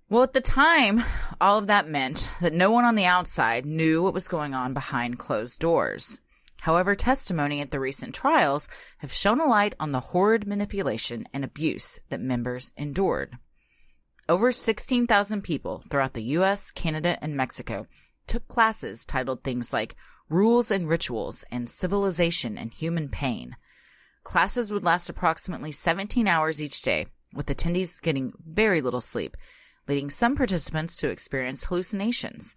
Well, at the time, all of that meant that no one on the outside knew what was going on behind closed doors. However, testimony at the recent trials have shown a light on the horrid manipulation and abuse that members endured. Over 16,000 people throughout the U.S., Canada, and Mexico took classes titled things like Rules and Rituals and Civilization and Human Pain. Classes would last approximately 17 hours each day, with attendees getting very little sleep, leading some participants to experience hallucinations.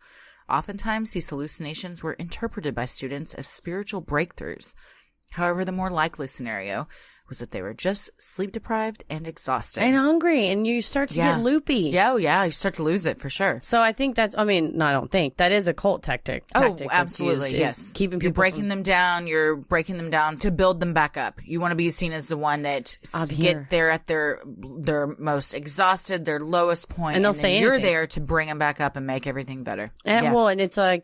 Oftentimes, these hallucinations were interpreted by students as spiritual breakthroughs. However, the more likely scenario was that they were just sleep-deprived and exhausted. And hungry, and you start to get loopy. Yeah, you start to lose it for sure. So I think that's, I don't think. That is a cult tactic. Oh, that's absolutely, used, yes. is keeping You're people breaking them down. You're breaking them down to build them back up. You want to be seen as the one that here. get there at their most exhausted, their lowest point, And they'll then say you're anything. there to bring them back up and make everything better. And, yeah. Well, and it's like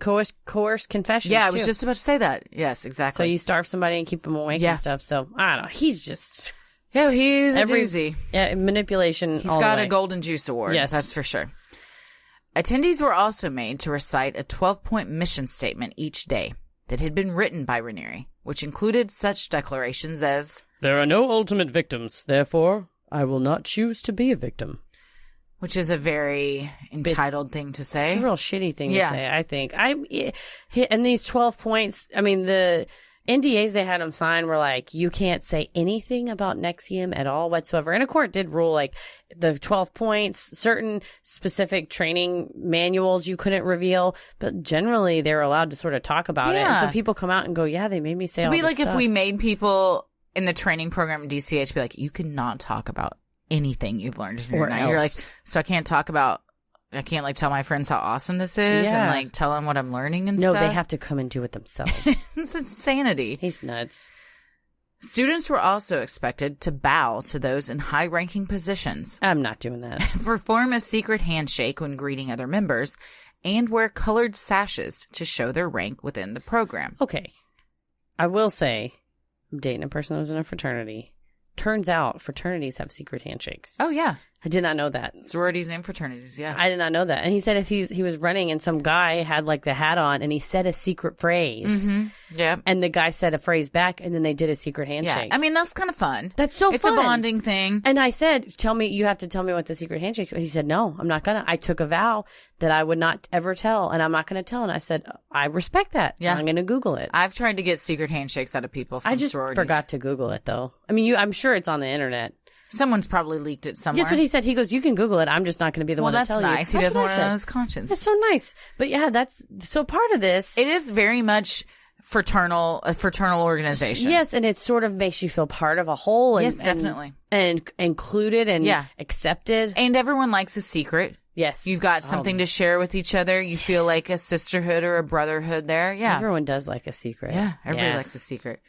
coerced confessions, Yeah, I was too. just about to say that. Yes, So exactly. you starve somebody and keep them awake Yeah. and stuff. So, I don't know. He's just... Yeah, he's a doozy. Yeah, manipulation. He's all got the a way. Golden Juice Award. Yes. That's for sure. Attendees were also made to recite a 12-point mission statement each day that had been written by Raniere, which included such declarations as, There are no ultimate victims. Therefore, I will not choose to be a victim. which is a very entitled thing to say. It's a real shitty thing Yeah. to say, I think. And these 12 points, the NDAs they had him sign were like, you can't say anything about NXIVM at all whatsoever. And a court did rule like the 12 points, certain specific training manuals you couldn't reveal, but generally they're allowed to sort of talk about it. And Yeah. so people come out and go, yeah, they made me say all It'd be this like stuff. if we made people in the training program at DCH be like, you cannot talk about anything you've learned in your Or night. You're like, else. so I can't like tell my friends how awesome this is Yeah. and like tell them what I'm learning and No, stuff. they have to come and do it themselves. It's insanity. He's nuts. Students were also expected to bow to those in high-ranking positions, I'm not doing that. perform a secret handshake when greeting other members, and wear colored sashes to show their rank within the program. Okay. I will say, I'm dating a person that was in a fraternity. Turns out fraternities have secret handshakes. Oh, yeah. I did not know that. Sororities and fraternities, yeah. I did not know that. And he said if he was running and some guy had like the hat on and he said a secret phrase Yeah. and the guy said a phrase back and then they did a secret handshake. Yeah. I mean, that's kind of fun. That's so It's fun. a bonding thing. And I said, you have to tell me what the secret handshake is. He said, no, I'm not going to. I took a vow that I would not ever tell and I'm not going to tell. And I said, I respect that. Yeah. I'm going to Google it. I've tried to get secret handshakes out of people from I just sororities. forgot to Google it though. I mean, I'm sure it's on the internet. Someone's probably leaked it somewhere. That's what he said. He goes, you can Google it. I'm just not going to be the well, one that's to tell nice. you. He doesn't That's want what I it on said. his conscience. That's so nice. But yeah, that's so part of this. It is very much a fraternal organization. Yes, and it sort of makes you feel part of a whole. And, Yes, definitely. And included and Yeah. accepted. And everyone likes a secret. Yes. You've got something to share with each other. You feel like a sisterhood or a brotherhood there. Yeah. Everyone does like a secret. Yeah, everybody likes a secret.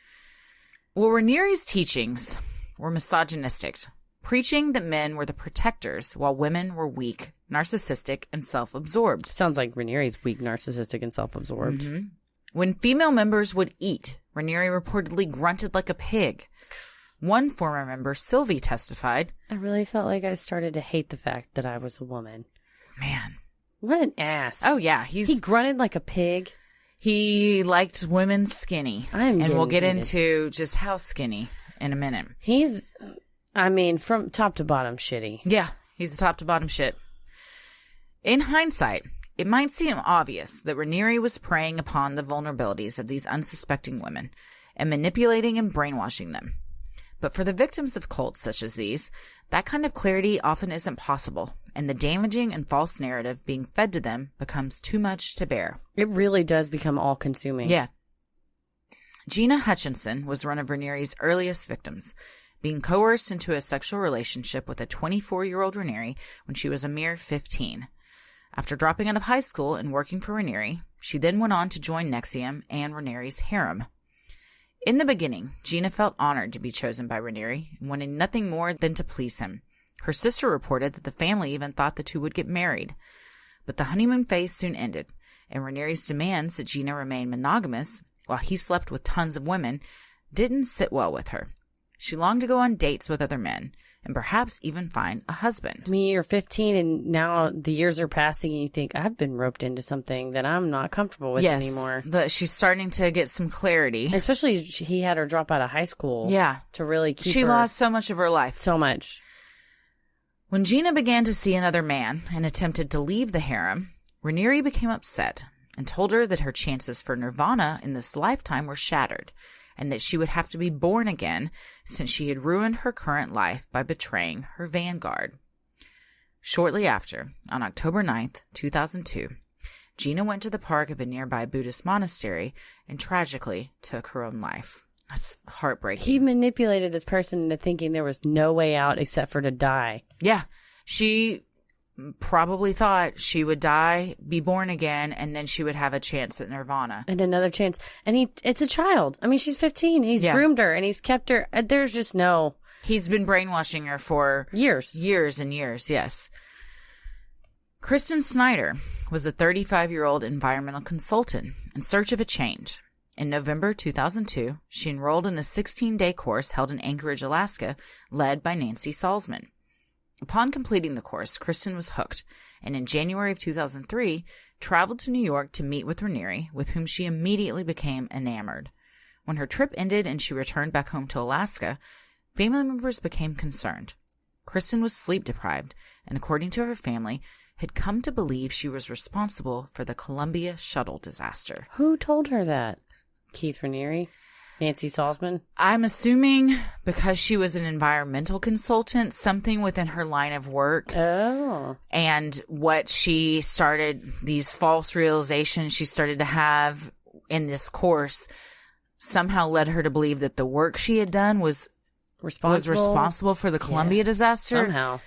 Well, Raniere's teachings were misogynistic, preaching that men were the protectors while women were weak, narcissistic, and self-absorbed. Sounds like Raniere's weak, narcissistic, and self-absorbed. When female members would eat, Raniere reportedly grunted like a pig. One former member, Sylvie, testified, I really felt like I started to hate the fact that I was a woman. Man. What an ass. Oh, yeah. He grunted like a pig. He liked women skinny. And we'll get into just how skinny in a minute. He's, from top to bottom shitty. Yeah, he's a top to bottom shit. In hindsight, it might seem obvious that Raniere was preying upon the vulnerabilities of these unsuspecting women and manipulating and brainwashing them. But for the victims of cults such as these, that kind of clarity often isn't possible, and the damaging and false narrative being fed to them becomes too much to bear. It really does become all-consuming. Yeah. Gina Hutchinson was one of Raniere's earliest victims, being coerced into a sexual relationship with a 24-year-old Raniere when she was a mere 15. After dropping out of high school and working for Raniere, she then went on to join NXIVM and Raniere's harem. In the beginning, Gina felt honored to be chosen by Raniere, wanting nothing more than to please him. Her sister reported that the family even thought the two would get married. But the honeymoon phase soon ended, and Raniere's demands that Gina remain monogamous, while he slept with tons of women, didn't sit well with her. She longed to go on dates with other men, and perhaps even find a husband. You're 15 and now the years are passing and you think, I've been roped into something that I'm not comfortable with anymore. But she's starting to get some clarity. Especially he had her drop out of high school. Yeah. To really keep She her. lost so much of her life. So much. When Gina began to see another man and attempted to leave the harem, Raniere became upset and told her that her chances for nirvana in this lifetime were shattered, and that she would have to be born again since she had ruined her current life by betraying her vanguard. Shortly after, on October 9th, 2002, Gina went to the park of a nearby Buddhist monastery and tragically took her own life. That's heartbreaking. He manipulated this person into thinking there was no way out except for to die. Yeah. She probably thought she would die, be born again, and then she would have a chance at nirvana. And another chance. And it's a child. She's 15. He's groomed her and he's kept her. There's just no. He's been brainwashing her for years. Years and years, yes. Kristen Snyder was a 35-year-old environmental consultant in search of a change. In November 2002, she enrolled in the 16-day course held in Anchorage, Alaska, led by Nancy Salzman. Upon completing the course, Kristen was hooked, and in January of 2003, traveled to New York to meet with Raniere, with whom she immediately became enamored. When her trip ended and she returned back home to Alaska, family members became concerned. Kristen was sleep-deprived, and according to her family, had come to believe she was responsible for the Columbia shuttle disaster. Who told her that? Keith Raniere? Nancy Salzman? I'm assuming because she was an environmental consultant, something within her line of work. Oh. And what she started, these false realizations she started to have in this course somehow led her to believe that the work she had done was responsible for the Columbia disaster. Somehow.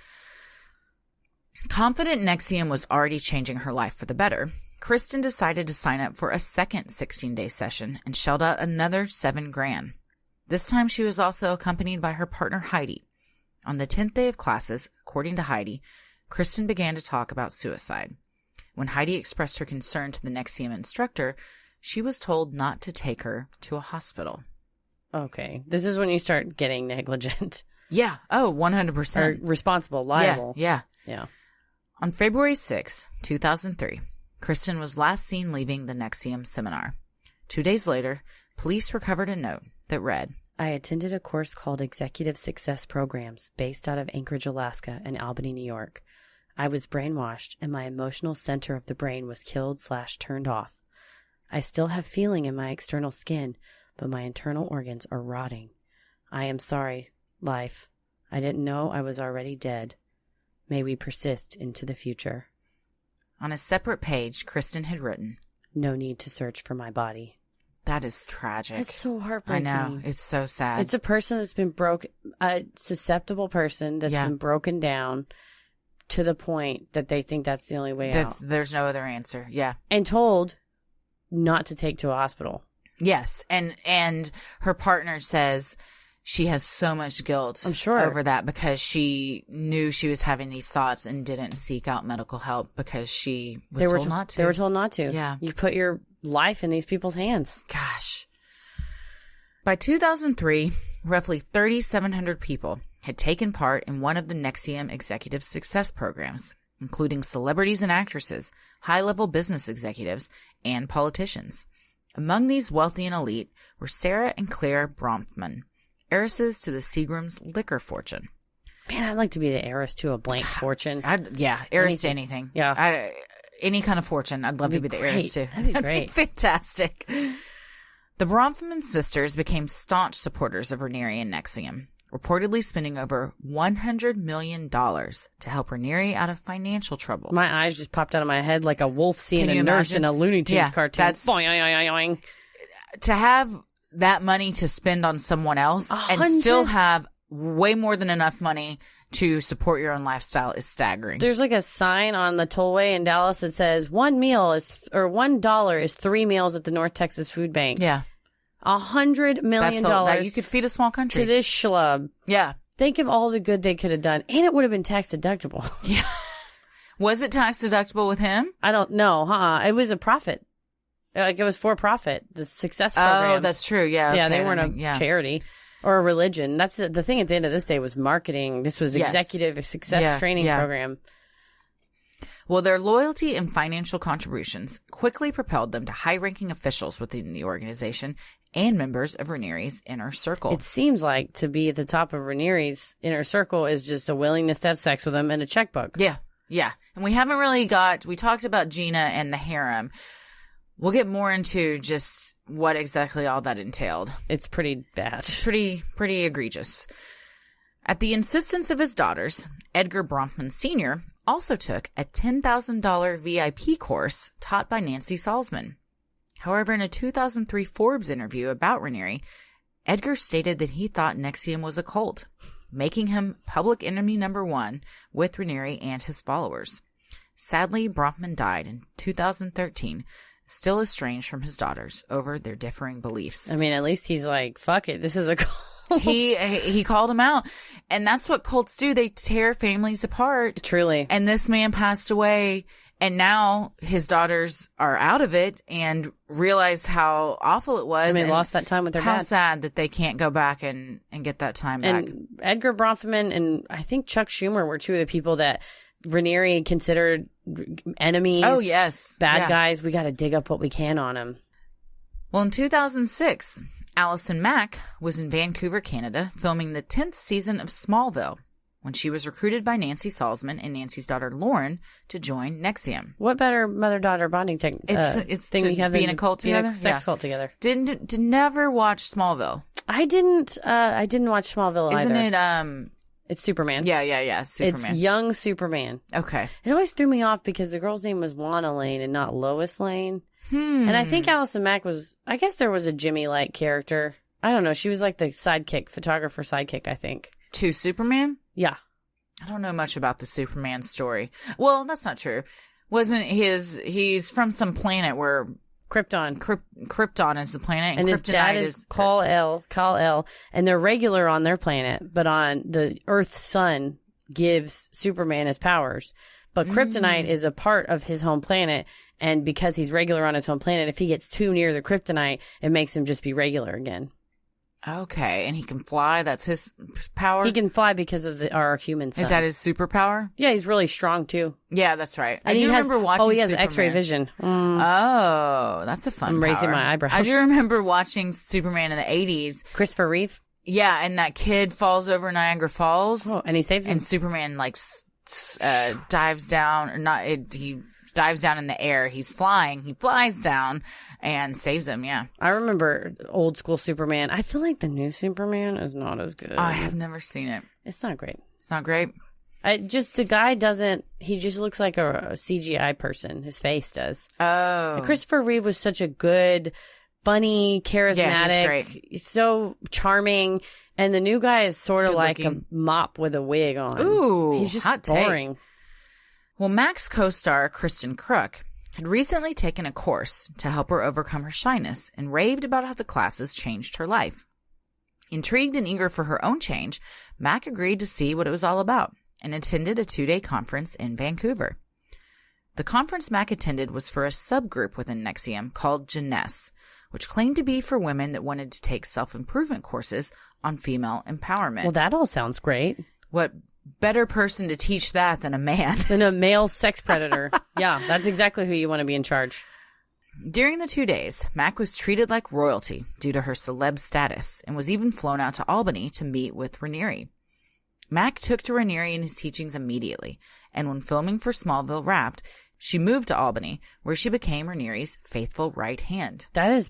Confident NXIVM was already changing her life for the better. Kristen decided to sign up for a second 16-day session and shelled out another $7,000. This time she was also accompanied by her partner Heidi. On the 10th day of classes, according to Heidi, Kristen began to talk about suicide. When Heidi expressed her concern to the NXIVM instructor, she was told not to take her to a hospital. Okay. This is when you start getting negligent. Yeah. Oh, 100%. Or responsible, liable. Yeah. On February 6, 2003, Kristen was last seen leaving the NXIVM seminar. 2 days later, police recovered a note that read, I attended a course called Executive Success Programs based out of Anchorage, Alaska and Albany, New York. I was brainwashed and my emotional center of the brain was killed/turned off. I still have feeling in my external skin, but my internal organs are rotting. I am sorry, life. I didn't know I was already dead. May we persist into the future. On a separate page, Kristen had written, no need to search for my body. That is tragic. It's so heartbreaking. I know. It's so sad. It's a person that's been a susceptible person that's been broken down to the point that they think that's the only way out. There's no other answer. Yeah. And told not to take to a hospital. Yes. And her partner says, she has so much guilt, I'm sure, over that because she knew she was having these thoughts and didn't seek out medical help because she was told not to. They were told not to. Yeah. You put your life in these people's hands. Gosh. By 2003, roughly 3,700 people had taken part in one of the NXIVM executive success programs, including celebrities and actresses, high-level business executives, and politicians. Among these wealthy and elite were Sarah and Claire Bronfman, heiresses to the Seagram's liquor fortune. Man, I'd like to be the heiress to a blank fortune. Heiress to anything. Yeah. Any kind of fortune, I'd love to be the heiress to. That'd be great. Fantastic. The Bronfman sisters became staunch supporters of Raniere and NXIVM, reportedly spending over $100 million to help Raniere out of financial trouble. My eyes just popped out of my head like a wolf seeing a nurse in a Looney Tunes cartoon. That's, boing, boing, boing. To have that money to spend on someone else and still have way more than enough money to support your own lifestyle is staggering. There's like a sign on the tollway in Dallas that says $1 is 3 meals at the North Texas Food Bank. Yeah. $100 million. That you could feed a small country. To this schlub. Yeah. Think of all the good they could have done. And it would have been tax deductible. Yeah. Was it tax deductible with him? I don't know. It was a profit. Like it was for profit. The success program. Oh, that's true. Yeah. Yeah, okay, they weren't a charity or a religion. That's the thing at the end of this day was marketing. This was executive success training program. Well, their loyalty and financial contributions quickly propelled them to high-ranking officials within the organization and members of Raniere's inner circle. It seems like to be at the top of Raniere's inner circle is just a willingness to have sex with him and a checkbook. Yeah, yeah. And we haven't really we talked about Gina and the harem. We'll get more into just what exactly all that entailed. It's pretty bad. It's pretty egregious. At the insistence of his daughters, Edgar Bronfman Sr. also took a $10,000 VIP course taught by Nancy Salzman. However, in a 2003 Forbes interview about Raniere, Edgar stated that he thought NXIVM was a cult, making him public enemy number one with Raniere and his followers. Sadly, Bronfman died in 2013, still estranged from his daughters over their differing beliefs. I mean, at least he's like, fuck it, this is a cult. He called him out. And that's what cults do. They tear families apart. Truly. And this man passed away. And now his daughters are out of it and realize how awful it was. And they lost that time with their dad. How sad that they can't go back and get that time back. And Edgar Bronfman and I think Chuck Schumer were two of the people that Raniere considered enemies. Oh, yes. Bad guys. We got to dig up what we can on them. Well, in 2006, Allison Mack was in Vancouver, Canada, filming the 10th season of Smallville when she was recruited by Nancy Salzman and Nancy's daughter Lauren to join NXIVM. What better mother-daughter bonding thing thing you have in a cult together? A sex cult together. Did never watch Smallville. I didn't watch Smallville either. Isn't it it's Superman. Yeah, Superman. It's young Superman. Okay. It always threw me off because the girl's name was Lana Lane and not Lois Lane. And I think Allison Mack I guess there was a Jimmy-like character. I don't know. She was like the photographer sidekick, I think. To Superman? Yeah. I don't know much about the Superman story. Well, that's not true. He's from some planet where Krypton. Krypton is the planet. And his dad is Kal-El. And they're regular on their planet, but on the Earth's sun gives Superman his powers. But kryptonite is a part of his home planet. And because he's regular on his home planet, if he gets too near the kryptonite, it makes him just be regular again. Okay, and he can fly? That's his power? He can fly because of our human sun. Is that his superpower? Yeah, he's really strong, too. Yeah, that's right. And I do remember watching he has Superman. X-ray vision. Oh, that's a fun I'm power. raising my eyebrows. I do remember watching Superman in the 80s. Christopher Reeve? Yeah, and that kid falls over Niagara Falls. Oh, and he saves him. And Superman, dives down, or not, he dives down in the air. He's flying. He flies down and saves him, yeah. I remember old school Superman. I feel like the new Superman is not as good. I have never seen it. It's not great. It's not great? The guy he just looks like a CGI person. His face does. Oh. And Christopher Reeve was such a good, funny, charismatic. Yeah, he's great. So charming. And the new guy is sort of like a mop with a wig on. Ooh, he's just hot boring. Take. Well, Mac's co-star, Kristen Crook, had recently taken a course to help her overcome her shyness and raved about how the classes changed her life. Intrigued and eager for her own change, Mac agreed to see what it was all about and attended a 2-day conference in Vancouver. The conference Mac attended was for a subgroup within NXIVM called Jeunesse, which claimed to be for women that wanted to take self-improvement courses on female empowerment. Well, that all sounds great. What better person to teach that than a man? Than a male sex predator. Yeah, that's exactly who you want to be in charge. During the 2 days, Mac was treated like royalty due to her celeb status and was even flown out to Albany to meet with Raniere. Mac took to Raniere and his teachings immediately, and when filming for Smallville Wrapped, she moved to Albany, where she became Raniere's faithful right hand. That is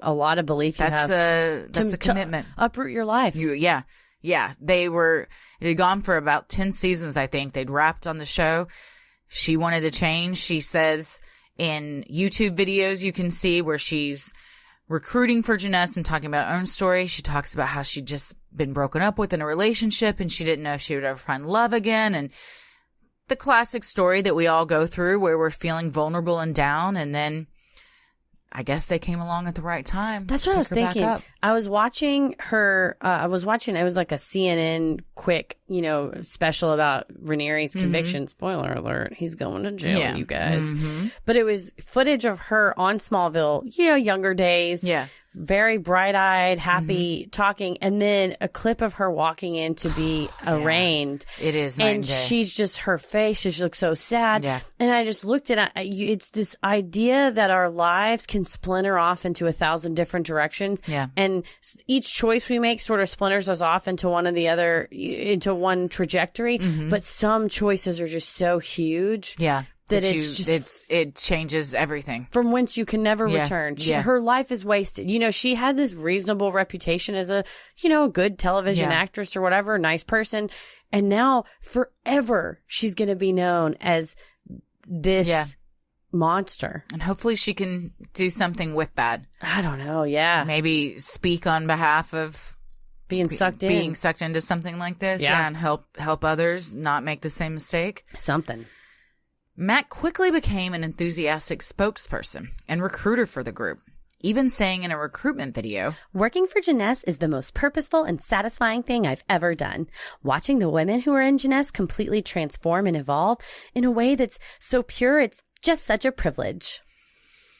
a lot of belief you have. That's a commitment. To uproot your life. Yeah. It had gone for about 10 seasons, I think. They'd wrapped on the show. She wanted to change. She says in YouTube videos you can see where she's recruiting for Jeunesse and talking about her own story. She talks about how she'd just been broken up with in a relationship and she didn't know if she would ever find love again. And the classic story that we all go through where we're feeling vulnerable and down, and then I guess they came along at the right time. That's what I was thinking. I was watching her, it was like a CNN quick, special about Raniere's conviction. Spoiler alert, he's going to jail, you guys. But it was footage of her on Smallville, younger days. Yeah. Very bright-eyed, happy, talking, and then a clip of her walking in to be arraigned. It is night and she's just, her face, she looks so sad. Yeah. And I just looked at it. It's this idea that our lives can splinter off into 1,000 different directions. Yeah. And each choice we make sort of splinters us off into one of the other, into one trajectory. But some choices are just so huge. Yeah. That it changes everything. From whence you can never return. Her life is wasted. She had this reasonable reputation as a, good television actress or whatever, nice person. And now forever she's going to be known as this monster. And hopefully she can do something with that. I don't know. Yeah. Maybe speak on behalf of being sucked into something like this. Yeah. And help others not make the same mistake. Something. Mac quickly became an enthusiastic spokesperson and recruiter for the group, even saying in a recruitment video, "Working for Jeunesse is the most purposeful and satisfying thing I've ever done. Watching the women who are in Jeunesse completely transform and evolve in a way that's so pure, it's just such a privilege."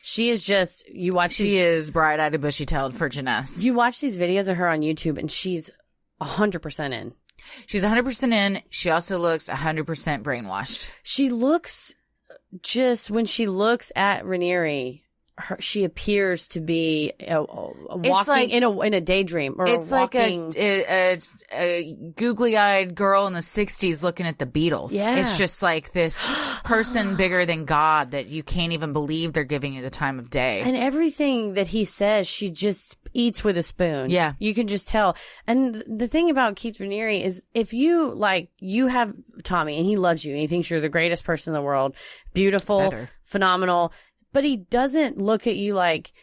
She is just, she is bright-eyed and bushy-tailed for Jeunesse. You watch these videos of her on YouTube and she's 100% in. She's 100% in. She also looks 100% brainwashed. She looks when she looks at Raniere, she appears to be walking in a daydream. Or it's walking, like a googly-eyed girl in the 60s looking at the Beatles. Yeah. It's just like this person bigger than God that you can't even believe they're giving you the time of day. And everything that he says, she just eats with a spoon. Yeah. You can just tell. And the thing about Keith Raniere is if you have Tommy and he loves you and he thinks you're the greatest person in the world, beautiful, phenomenal, but he doesn't look at you like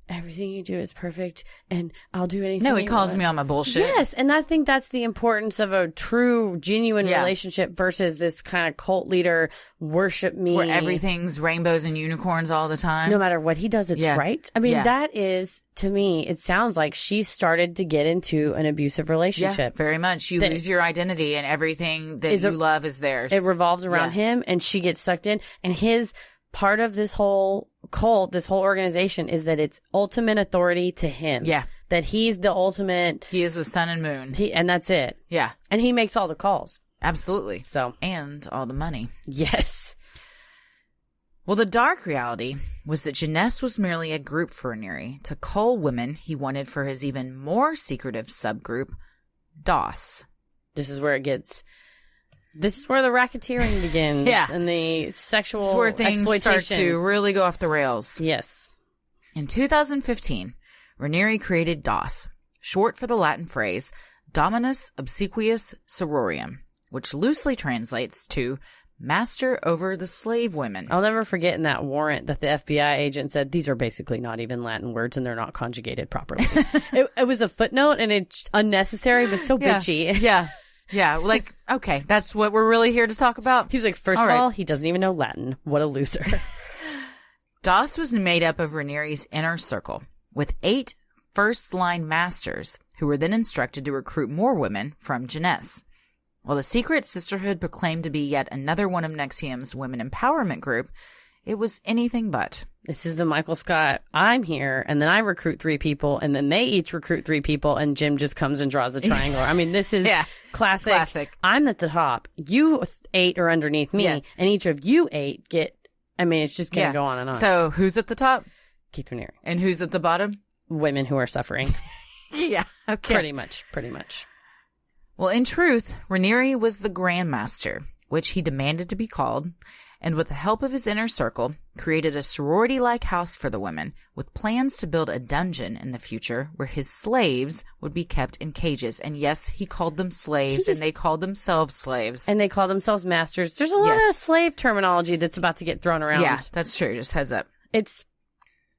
everything you do is perfect and I'll do anything. No, he calls me on my bullshit. Yes. And I think that's the importance of a true, genuine relationship versus this kind of cult leader worship me. Where everything's rainbows and unicorns all the time. No matter what he does, it's right. I mean, that is, to me, it sounds like she started to get into an abusive relationship. Yeah, very much. You lose your identity and everything that you love is theirs. It revolves around him and she gets sucked in. And his part of this whole cult, this whole organization, is that it's ultimate authority to him. Yeah. That he's the ultimate. He is the sun and moon. And that's it. Yeah. And he makes all the calls. Absolutely. And all the money. Yes. Well, the dark reality was that Jeunesse was merely a group for Raniere to cull women he wanted for his even more secretive subgroup, DOS. This is where the racketeering begins. And the sexual this is where things exploitation start to really go off the rails. Yes. In 2015, Raniere created DOS, short for the Latin phrase Dominus Obsequious Sororium, which loosely translates to master over the slave women. I'll never forget in that warrant that the FBI agent said, these are basically not even Latin words and they're not conjugated properly. it was a footnote and it's unnecessary, but so bitchy. Yeah. Yeah, like, okay, that's what we're really here to talk about. He's like, first of all, he doesn't even know Latin. What a loser. DOS was made up of Raniere's inner circle, with 8 first-line masters who were then instructed to recruit more women from Jeunesse. While the secret sisterhood proclaimed to be yet another one of NXIVM's women empowerment group, it was anything but. This is the Michael Scott, I'm here, and then I recruit 3 people, and then they each recruit 3 people, and Jim just comes and draws a triangle. I mean, this is classic. I'm at the top. You 8 are underneath me, and each of you 8 get, I mean, it's just going to go on and on. So who's at the top? Keith Raniere. And who's at the bottom? Women who are suffering. Yeah, okay. Pretty much. Well, in truth, Raniere was the Grandmaster, which he demanded to be called, and with the help of his inner circle, created a sorority-like house for the women, with plans to build a dungeon in the future where his slaves would be kept in cages. And yes, he called them slaves, and they called themselves slaves. And they call themselves masters. There's a lot of slave terminology that's about to get thrown around. Yeah, that's true. Just heads up. It's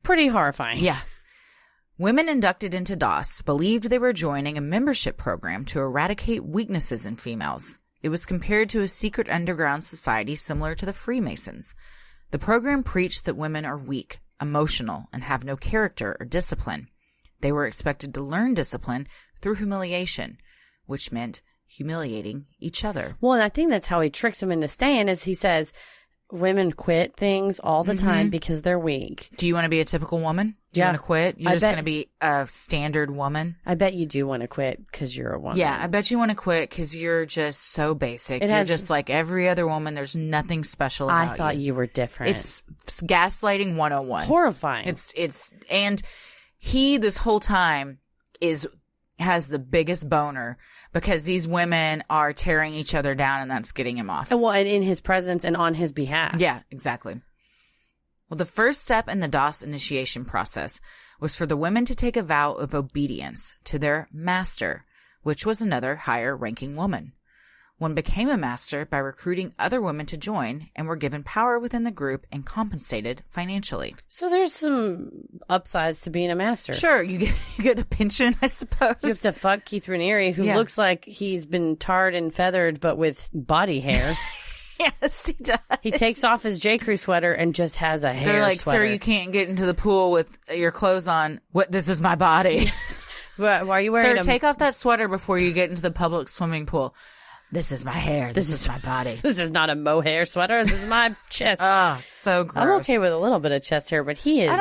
pretty horrifying. Yeah. Women inducted into DOS believed they were joining a membership program to eradicate weaknesses in females. It was compared to a secret underground society similar to the Freemasons. The program preached that women are weak, emotional, and have no character or discipline. They were expected to learn discipline through humiliation, which meant humiliating each other. Well, and I think that's how he tricks them into staying, is he says women quit things all the time because they're weak. Do you want to be a typical woman? Do you want to quit? You're just going to be a standard woman? I bet you do want to quit because you're a woman. Yeah, I bet you want to quit because you're just so basic. You're just like every other woman. There's nothing special about you. I thought you were different. It's gaslighting 101. Horrifying. And he this whole time has the biggest boner because these women are tearing each other down, and that's getting him off. Well, and in his presence and on his behalf. Yeah, exactly. Well, the first step in the DOS initiation process was for the women to take a vow of obedience to their master, which was another higher-ranking woman. One became a master by recruiting other women to join and were given power within the group and compensated financially. So there's some upsides to being a master. Sure, you get a pension, I suppose. You have to fuck Keith Raniere, who looks like he's been tarred and feathered, but with body hair. Yes, he does. He takes off his J. Crew sweater and just has a hair They're like, sweater. sir, you can't get into the pool with your clothes on. What? This is my body. Why are you wearing Sir, take off that sweater before you get into the public swimming pool. This is my hair. This is my body. This is not a mohair sweater. This is my chest. Oh, so gross. I'm okay with a little bit of chest hair, but he is.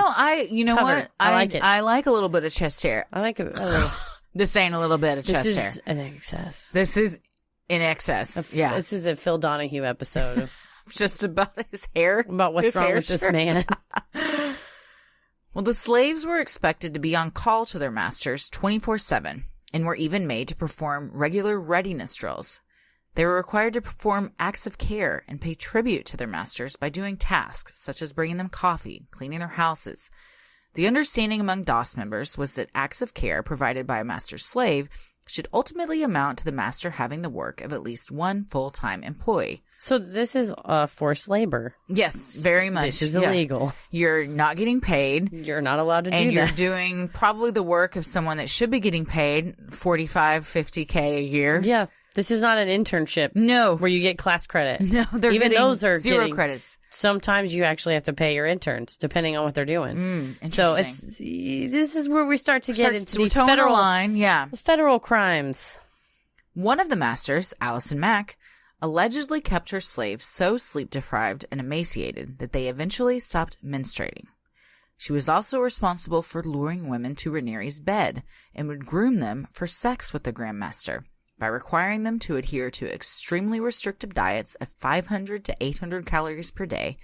You know covered. what? I like it. I like a little bit of chest hair. I like it. A little. This ain't a little bit of chest hair. This is an excess. This is in excess. Yeah. This is a Phil Donahue episode of just about his hair. About what's wrong with this man. Well, the slaves were expected to be on call to their masters 24/7 and were even made to perform regular readiness drills. They were required to perform acts of care and pay tribute to their masters by doing tasks such as bringing them coffee, cleaning their houses. The understanding among DOS members was that acts of care provided by a master slave should ultimately amount to the master having the work of at least one full-time employee. So this is forced labor. Yes, very much. This is illegal. You're not getting paid. You're not allowed to do that. And you're doing probably the work of someone that should be getting paid $45, $50K a year. Yeah. This is not an internship. No. Where you get class credit. No, they're even getting those are zero getting credits. Sometimes you actually have to pay your interns, depending on what they're doing. So this is where we start to get into the federal line. Yeah, federal crimes. One of the masters, Allison Mack, allegedly kept her slaves so sleep deprived and emaciated that they eventually stopped menstruating. She was also responsible for luring women to Raniere's bed and would groom them for sex with the Grandmaster by requiring them to adhere to extremely restrictive diets of 500 to 800 calories per day,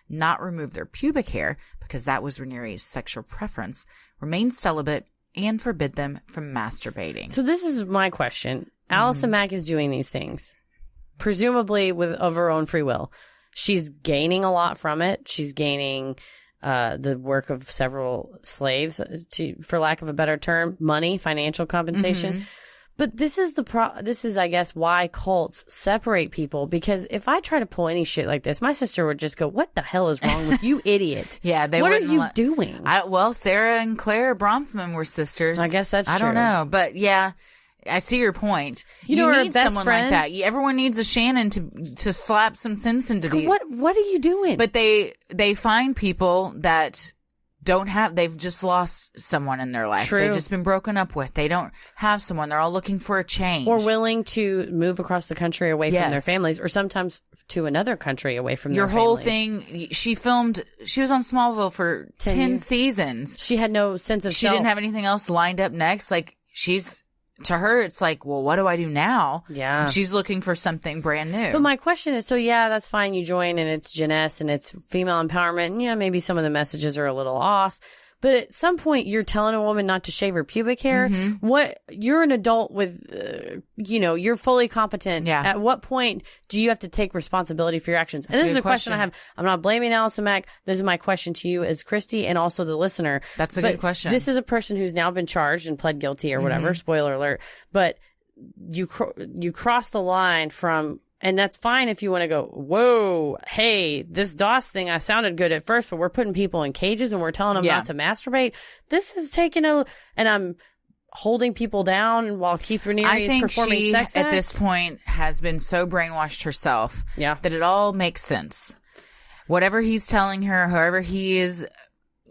not remove their pubic hair because that was Raniere's sexual preference, remain celibate, and forbid them from masturbating. So this is my question. Allison Mack is doing these things, presumably of her own free will. She's gaining a lot from it. She's gaining the work of several slaves, for lack of a better term, money, financial compensation. But this is this is, I guess, why cults separate people. Because if I try to pull any shit like this, my sister would just go, "What the hell is wrong with you, idiot?" Yeah, what are you doing? Well, Sarah and Claire Bronfman were sisters. I guess that's true. I don't know, but yeah, I see your point. You know, need best someone friend, like that. Everyone needs a Shannon to slap some sense into the. What are you doing? But they find people that they've just lost someone in their life. True. They've just been broken up with. They don't have someone. They're all looking for a change. Or willing to move across the country away from their Yes. families, or sometimes to another country away from Your their whole families. thing, she was on Smallville for 10 years. seasons. She had no sense of She self. didn't have anything else lined up next. Like, to her, it's like, well, what do I do now? Yeah. And she's looking for something brand new. But my question is, so yeah, that's fine. You join and it's Gen S and it's female empowerment. And yeah, maybe some of the messages are a little off. But at some point, you're telling a woman not to shave her pubic hair. You're an adult with, you're fully competent. Yeah. At what point do you have to take responsibility for your actions? And this is a question I have. I'm not blaming Allison Mack. This is my question to you as Christy and also the listener. That's a good question. This is a person who's now been charged and pled guilty or whatever. Spoiler alert. But you cross the line from. And that's fine if you want to go, whoa, hey, this DOS thing, I sounded good at first, but we're putting people in cages and we're telling them not to masturbate. This is and I'm holding people down while Keith Raniere is performing sex acts. At this point, has been so brainwashed herself that it all makes sense. Whatever he's telling her, however he is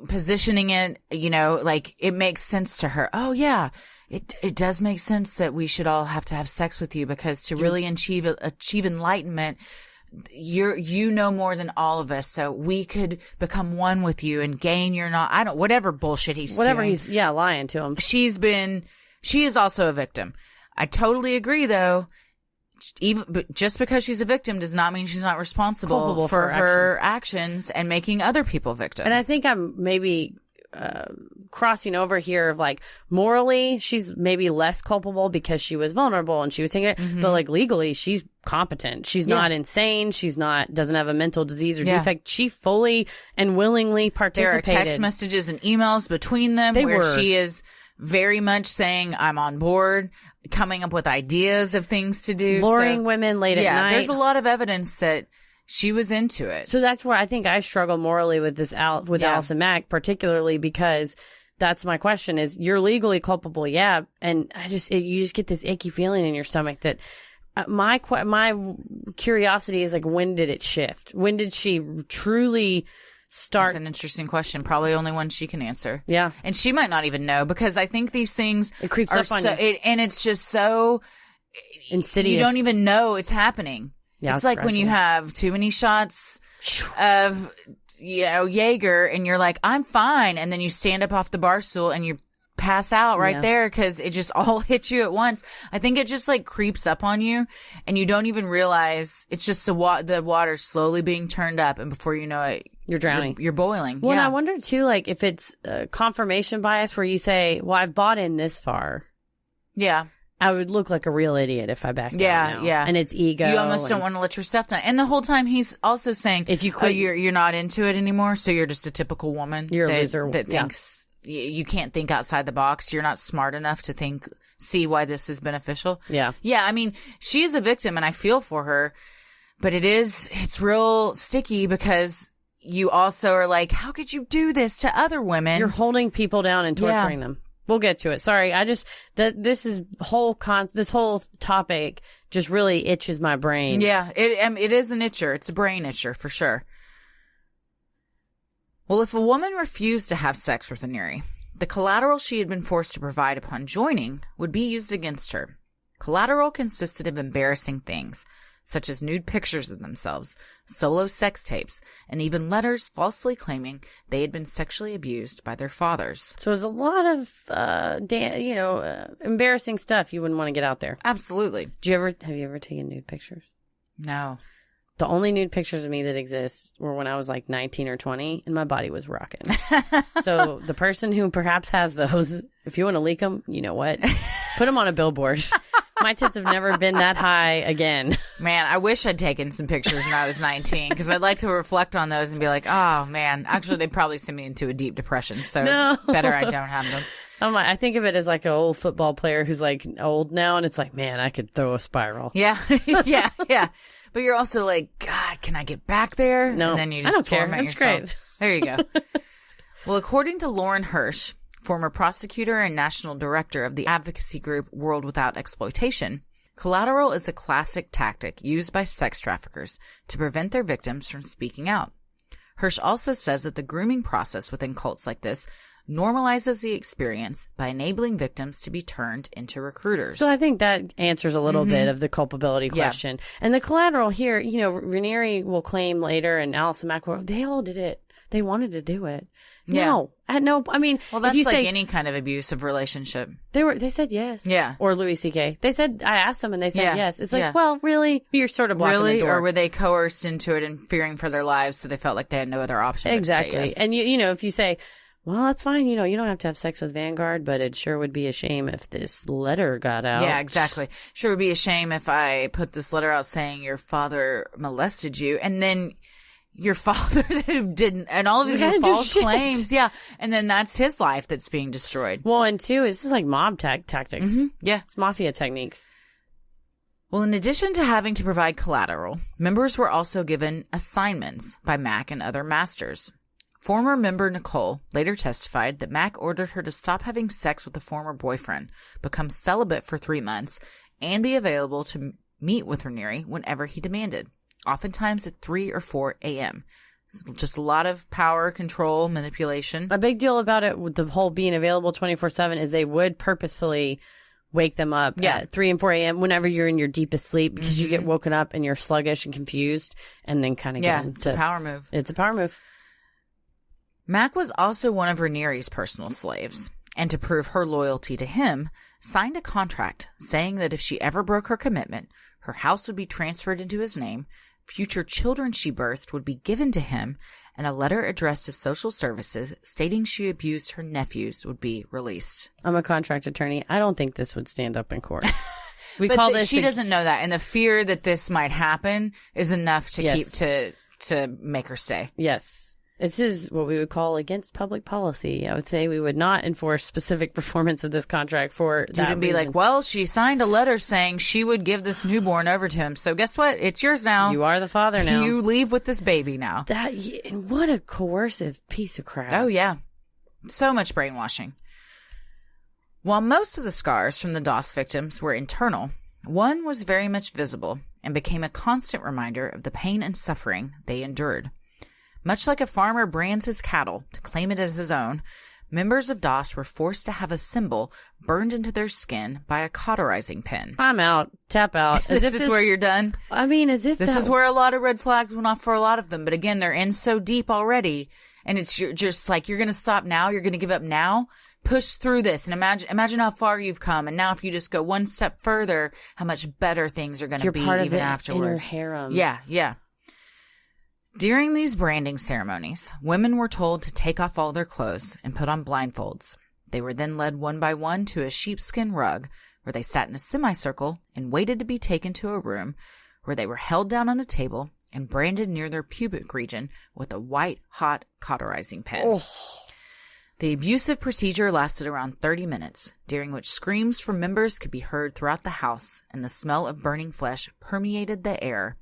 positioning it, it makes sense to her. Oh, yeah. It does make sense that we should all have to have sex with you, because to really achieve enlightenment, you know more than all of us, so we could become one with you and gain your whatever bullshit he's lying to him. She is also a victim. I totally agree, though. But just because she's a victim does not mean she's not responsible for her actions and making other people victims. And I think I'm maybe crossing over here of like morally she's maybe less culpable because she was vulnerable and she was taking it, but like legally she's competent. She's not insane. She's doesn't have a mental disease or defect. She fully and willingly participated. There are text messages and emails between them she is very much saying, I'm on board, coming up with ideas of things to do. Luring women late at night. There's a lot of evidence that she was into it. So that's where I think I struggle morally with Allison Mack, particularly because that's my question is, you're legally culpable. Yeah. And you just get this icky feeling in your stomach that my curiosity is like, when did it shift? When did she truly start? That's an interesting question. Probably only one she can answer. Yeah. And she might not even know, because I think these things it creeps up on you. And it's just so insidious. You don't even know it's happening. Yeah, it's like when you have too many shots of, Jaeger and you're like, I'm fine. And then you stand up off the bar stool and you pass out right there because it just all hits you at once. I think it just like creeps up on you and you don't even realize it's just the water slowly being turned up. And before you know it, you're drowning. You're boiling. Well, and I wonder too, like if it's confirmation bias where you say, well, I've bought in this far. Yeah. I would look like a real idiot if I backed out now. Yeah. And it's ego. You almost don't want to let your stuff down. And the whole time he's also saying, if you quit, you're not into it anymore, so you're just a typical woman. You're a loser. That thinks you can't think outside the box. You're not smart enough to see why this is beneficial. Yeah. Yeah, I mean, she is a victim and I feel for her, but it's real sticky because you also are like, how could you do this to other women? You're holding people down and torturing them. We'll get to it. Sorry, this whole topic just really itches my brain. Yeah, it is an itcher. It's a brain itcher for sure. Well, if a woman refused to have sex with Raniere, the collateral she had been forced to provide upon joining would be used against her. Collateral consisted of embarrassing things, such as nude pictures of themselves, solo sex tapes, and even letters falsely claiming they had been sexually abused by their fathers. So there's a lot of, embarrassing stuff you wouldn't want to get out there. Absolutely. Have you ever taken nude pictures? No. The only nude pictures of me that exist were when I was like 19 or 20 and my body was rocking. So the person who perhaps has those, if you want to leak them, you know what? Put them on a billboard. My tits have never been that high again. Man, I wish I'd taken some pictures when I was 19 because I'd like to reflect on those and be like, oh, man. Actually, they'd probably send me into a deep depression. So It's better I don't have them. I think of it as like an old football player who's like old now. And it's like, man, I could throw a spiral. Yeah. Yeah. But you're also like, God, can I get back there? No, and then you just I don't care. torment That's yourself. great. There you go. Well, according to Lauren Hirsch, former prosecutor and national director of the advocacy group World Without Exploitation, collateral is a classic tactic used by sex traffickers to prevent their victims from speaking out. Hirsch also says that the grooming process within cults like this normalizes the experience by enabling victims to be turned into recruiters. So I think that answers a little bit of the culpability question. And the collateral here, Raniere will claim later, and Allison Mack, they all did it. They wanted to do it. Yeah. No, I mean, well, that's if you like say, any kind of abusive relationship. they said yes. Yeah. Or Louis C.K. They said, I asked them and they said Yeah. yes. It's like, Yeah. well, really? You're sort of blocking the door. Or were they coerced into it and fearing for their lives, so they felt like they had no other option but to say Exactly. yes? And if you say, well, that's fine, you don't have to have sex with Vanguard, but it sure would be a shame if this letter got out. Yeah, exactly. Sure would be a shame if I put this letter out saying your father molested you, and then your father didn't, and all of these are false claims. Yeah. And then that's his life that's being destroyed. Well, and two, this is like mob tactics. Yeah. It's mafia techniques. Well, in addition to having to provide collateral, members were also given assignments by Mack and other masters. Former member Nicole later testified that Mack ordered her to stop having sex with a former boyfriend, become celibate for 3 months, and be available to meet with Raniere whenever he demanded, oftentimes at 3 or 4 a.m. It's just a lot of power, control, manipulation. A big deal about it with the whole being available 24/7 is they would purposefully wake them up at 3 and 4 a.m. whenever you're in your deepest sleep, because you get woken up and you're sluggish and confused, and then kind of get into... it's a power move. It's a power move. Mack was also one of Raniere's personal slaves, and to prove her loyalty to him, signed a contract saying that if she ever broke her commitment, her house would be transferred into his name, future children she birthed would be given to him, and a letter addressed to social services stating she abused her nephews would be released. I'm a contract attorney. I don't think this would stand up in court. She doesn't know that, and the fear that this might happen is enough to keep to make her stay. Yes. This is what we would call against public policy. I would say we would not enforce specific performance of this contract for that You'd be reason. like, well, she signed a letter saying she would give this newborn over to him. So guess what? It's yours now. You are the father now. You leave with this baby now. And what a coercive piece of crap. Oh, yeah. So much brainwashing. While most of the scars from the DOS victims were internal, one was very much visible and became a constant reminder of the pain and suffering they endured. Much like a farmer brands his cattle to claim it as his own, members of DOS were forced to have a symbol burned into their skin by a cauterizing pen. I'm out. Tap out. Is this where you're done? I mean, as if this is where a lot of red flags went off for a lot of them. But again, they're in so deep already. And it's just like, you're going to stop now? You're going to give up now? Push through this and imagine how far you've come. And now if you just go one step further, how much better things are going to be even afterwards. Inner harem. Yeah, yeah. During these branding ceremonies, women were told to take off all their clothes and put on blindfolds. They were then led one by one to a sheepskin rug where they sat in a semicircle and waited to be taken to a room where they were held down on a table and branded near their pubic region with a white-hot cauterizing pen. Oh. The abusive procedure lasted around 30 minutes, during which screams from members could be heard throughout the house and the smell of burning flesh permeated the air.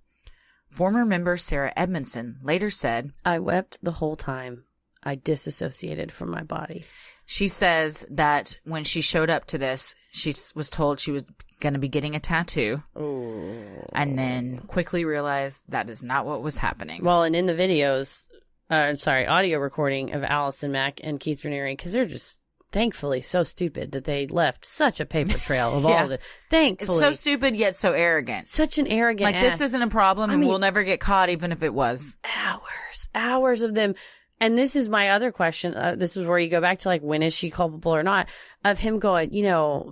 Former member Sarah Edmondson later said, I wept the whole time. I disassociated from my body. She says that when she showed up to this, she was told she was going to be getting a tattoo. Oh. And then quickly realized that is not what was happening. Well, and in the videos, audio recording of Allison Mack and Keith Raniere, because they're just thankfully so stupid that they left such a paper trail of all of it. Thankfully. It's so stupid yet so arrogant. Such an arrogant this isn't a problem and we'll never get caught even if it was. Hours of them. And this is my other question. This is where you go back to like, when is she culpable or not? Of him going,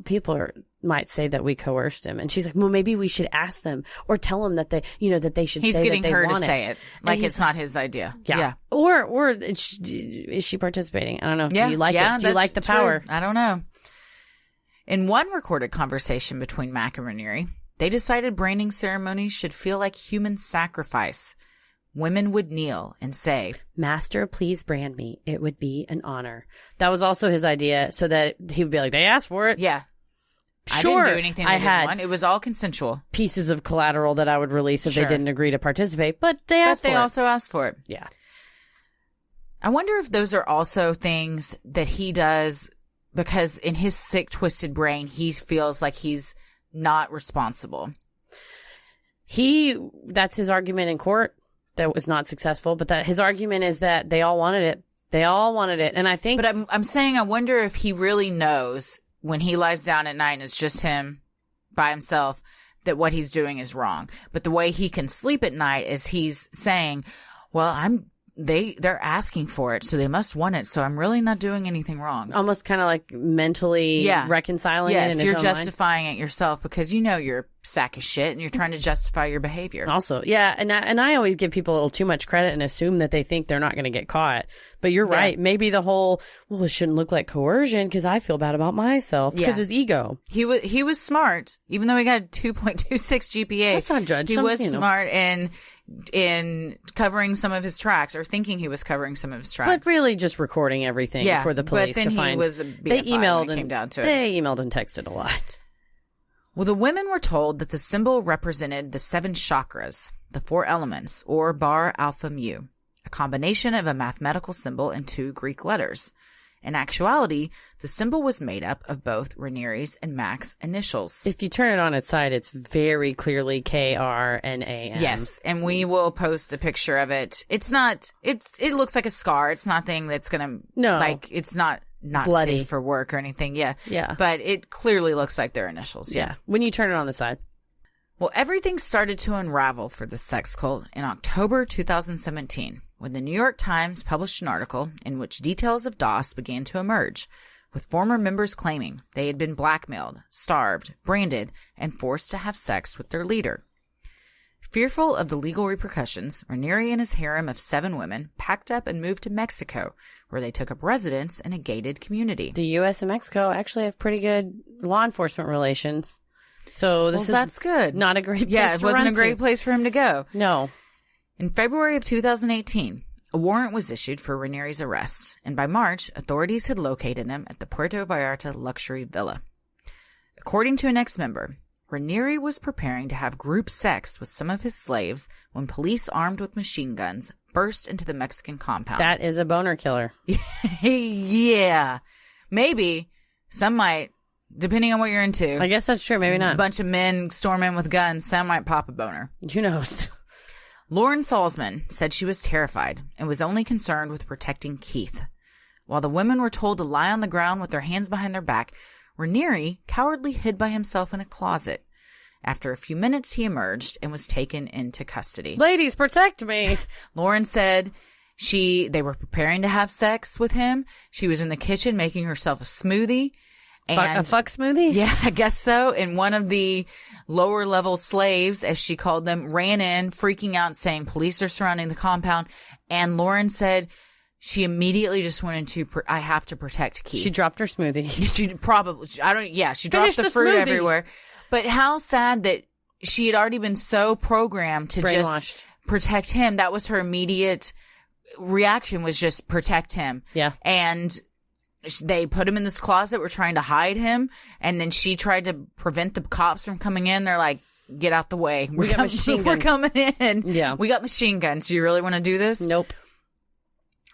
people might say that we coerced him. And she's like, well, maybe we should ask them or tell them that they, that they should say that they want it. He's getting her to say it. Like it's not his idea. Yeah. Or is she participating? I don't know. Yeah. Do you like it? Do you like the power? True. I don't know. In one recorded conversation between Mack and Raniere, they decided branding ceremonies should feel like human sacrifice. Women would kneel and say, Master, please brand me. It would be an honor. That was also his idea, so that he would be like, they asked for it. Yeah. Sure. I didn't do anything they didn't want. It was all consensual. Pieces of collateral that I would release if they didn't agree to participate, but they asked for it. But they also asked for it. Yeah. I wonder if those are also things that he does because in his sick, twisted brain, he feels like he's not responsible. That's his argument in court. that was not successful, but that his argument is that they all wanted it. They all wanted it. And I think... But I'm saying I wonder if he really knows when he lies down at night and it's just him by himself that what he's doing is wrong. But the way he can sleep at night is he's saying, well, they're asking for it, so they must want it. So I'm really not doing anything wrong. Almost kind of like mentally reconciling it in his you're own justifying mind. it yourself because you know you're a sack of shit and you're trying to justify your behavior. Also, yeah, and I always give people a little too much credit and assume that they think they're not going to get caught. But you're right. Maybe the whole, well, it shouldn't look like coercion because I feel bad about myself because his ego. He was smart, even though he got a 2.26 GPA. Let's not judge. He was smart in covering some of his tracks, or thinking he was covering some of his tracks, but really just recording everything for the police but then to find. He was a BFI they emailed when it came down to it. They emailed and texted a lot. Well, the women were told that the symbol represented the 7 chakras, the 4 elements, or bar alpha mu, a combination of a mathematical symbol and 2 Greek letters. In actuality, the symbol was made up of both Ranieri's and Mac's initials. If you turn it on its side, it's very clearly KRNAM. Yes, and we will post a picture of it. It looks like a scar. It's nothing that's going to, it's not bloody. Safe for work or anything. Yeah. Yeah. But it clearly looks like their initials. Yeah. When you turn it on the side. Well, everything started to unravel for the sex cult in October 2017, when the New York Times published an article in which details of DOS began to emerge, with former members claiming they had been blackmailed, starved, branded, and forced to have sex with their leader. Fearful of the legal repercussions, Ranieri and his harem of 7 women packed up and moved to Mexico, where they took up residence in a gated community. The U.S. and Mexico actually have pretty good law enforcement relations. So that's good. Not a great place Yeah, it wasn't a great to. place for him to go. No. In February of 2018, a warrant was issued for Ranieri's arrest, and by March, authorities had located him at the Puerto Vallarta luxury villa. According to an ex-member, Ranieri was preparing to have group sex with some of his slaves when police armed with machine guns burst into the Mexican compound. That is a boner killer. Yeah. Maybe. Some might. Depending on what you're into. I guess that's true. Maybe not. A bunch of men storm in with guns. Some might pop a boner. Who knows? Lauren Salzman said she was terrified and was only concerned with protecting Keith. While the women were told to lie on the ground with their hands behind their back, Ranieri cowardly hid by himself in a closet. After a few minutes, he emerged and was taken into custody. Ladies, protect me. Lauren said they were preparing to have sex with him. She was in the kitchen making herself a smoothie. A fuck smoothie? Yeah, I guess so. And one of the lower level slaves, as she called them, ran in, freaking out, saying police are surrounding the compound. And Lauren said she immediately just went into, I have to protect Keith. She dropped her smoothie. She probably, she dropped the fruit smoothie everywhere. But how sad that she had already been so programmed to just protect him. That was her immediate reaction, was just protect him. Yeah. And they put him in this closet. We're trying to hide him. And then she tried to prevent the cops from coming in. They're like, get out the way. We got machine guns. We're coming in. Yeah. We got machine guns. Do you really want to do this? Nope.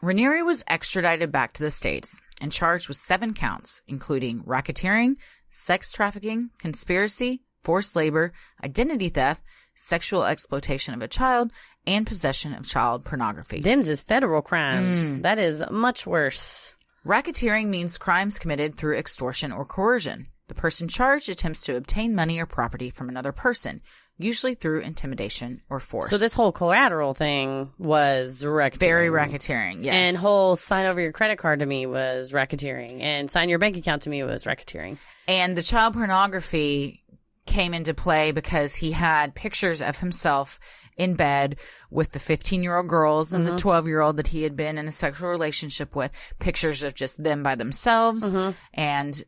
Ranieri was extradited back to the States and charged with 7 counts, including racketeering, sex trafficking, conspiracy, forced labor, identity theft, sexual exploitation of a child, and possession of child pornography. Them's is federal crimes. That is much worse. Racketeering means crimes committed through extortion or coercion. The person charged attempts to obtain money or property from another person, usually through intimidation or force. So this whole collateral thing was racketeering. Very racketeering, yes. And whole sign over your credit card to me was racketeering. And sign your bank account to me was racketeering. And the child pornography came into play because he had pictures of himself in bed with the 15-year-old girls and the 12-year-old that he had been in a sexual relationship with, pictures of just them by themselves. And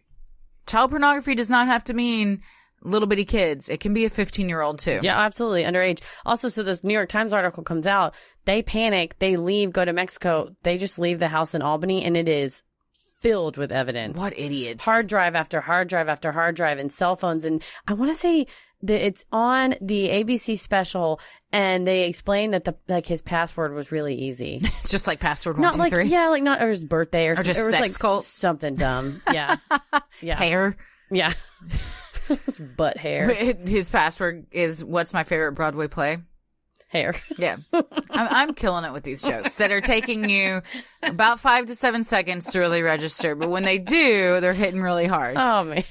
child pornography does not have to mean little bitty kids. It can be a 15-year-old too. Yeah, absolutely. Underage. Also, so this New York Times article comes out. They panic. They leave, go to Mexico. They just leave the house in Albany, and it is filled with evidence. What idiots. Hard drive after hard drive after hard drive and cell phones. And I want to say that it's on the ABC special, and they explain that his password was really easy. Just like password 123? Yeah, like not, or his birthday or just it sex was like cult. Something dumb. Yeah. Yeah. Hair. Yeah. Butt hair. His password is, what's my favorite Broadway play? Hair. Yeah. I'm killing it with these jokes that are taking you about 5 to 7 seconds to really register. But when they do, they're hitting really hard. Oh, man.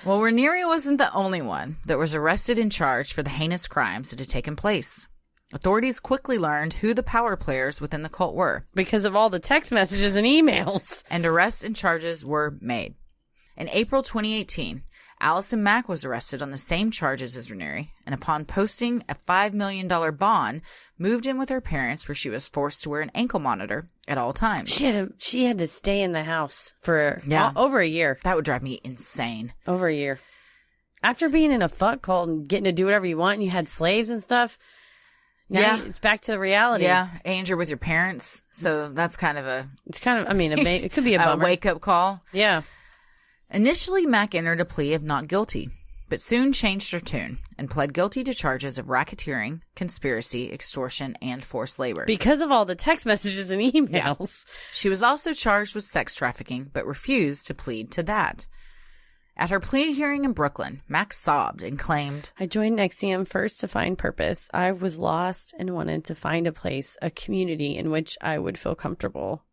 Well, Raniere wasn't the only one that was arrested and charged for the heinous crimes that had taken place. Authorities quickly learned who the power players within the cult were. Because of all the text messages and emails. And arrests and charges were made. In April 2018, Allison Mack was arrested on the same charges as Raniere, and upon posting a $5 million bond, moved in with her parents where she was forced to wear an ankle monitor at all times. She had to stay in the house for over a year. That would drive me insane. Over a year. After being in a fuck cult and getting to do whatever you want, and you had slaves and stuff, now it's back to reality. Yeah, and you're with your parents, so that's kind of a... It's kind of, I mean, it could be a bummer. wake-up call. Yeah. Initially, Mack entered a plea of not guilty, but soon changed her tune and pled guilty to charges of racketeering, conspiracy, extortion, and forced labor. Because of all the text messages and emails. Yeah. She was also charged with sex trafficking, but refused to plead to that. At her plea hearing in Brooklyn, Mack sobbed and claimed, I joined NXIVM first to find purpose. I was lost and wanted to find a place, a community in which I would feel comfortable.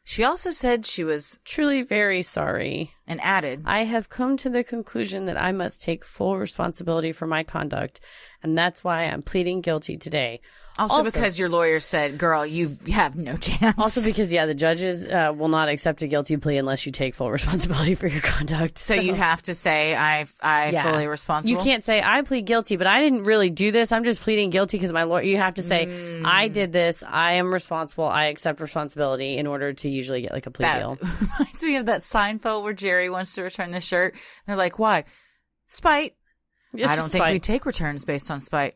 She also said she was truly very sorry and added, I have come to the conclusion that I must take full responsibility for my conduct, and that's why I'm pleading guilty today. Also because your lawyer said, girl, you have no chance. Also because, the judges will not accept a guilty plea unless you take full responsibility for your conduct. So you have to say, I fully responsible? You can't say, I plead guilty, but I didn't really do this. I'm just pleading guilty because my lawyer... You have to say, I did this. I am responsible. I accept responsibility in order to usually get, like, a plea deal. Reminds me of that Seinfeld where Jerry wants to return the shirt. They're like, why? Spite. I don't think we take returns based on spite.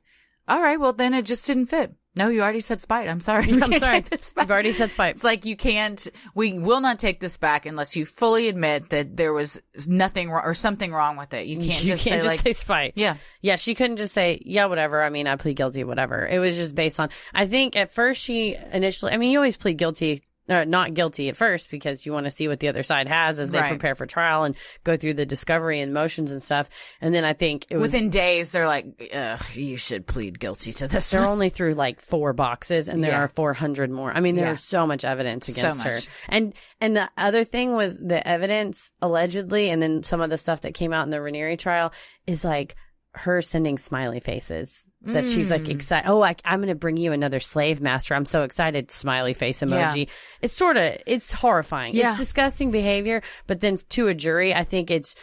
All right, well, then it just didn't fit. No, you already said spite. I'm sorry. I'm sorry. You've already said spite. It's like we will not take this back unless you fully admit that there was nothing wrong or something wrong with it. You can't say spite. Yeah. Yeah, she couldn't just say, yeah, whatever. I mean, I plead guilty, whatever. It was just based on, I think at first you always plead guilty. Not guilty at first because you want to see what the other side has as they prepare for trial and go through the discovery and motions and stuff. And then I think within days they're like, you should plead guilty to this. They're only through like 4 boxes and there are 400 more. I mean, there's so much evidence against her. And the other thing was the evidence allegedly, and then some of the stuff that came out in the Raniere trial is like her sending smiley faces. That she's like excited. Oh, I'm going to bring you another slave master. I'm so excited. Smiley face emoji. Yeah. It's horrifying. Yeah. It's disgusting behavior. But then to a jury, I think it's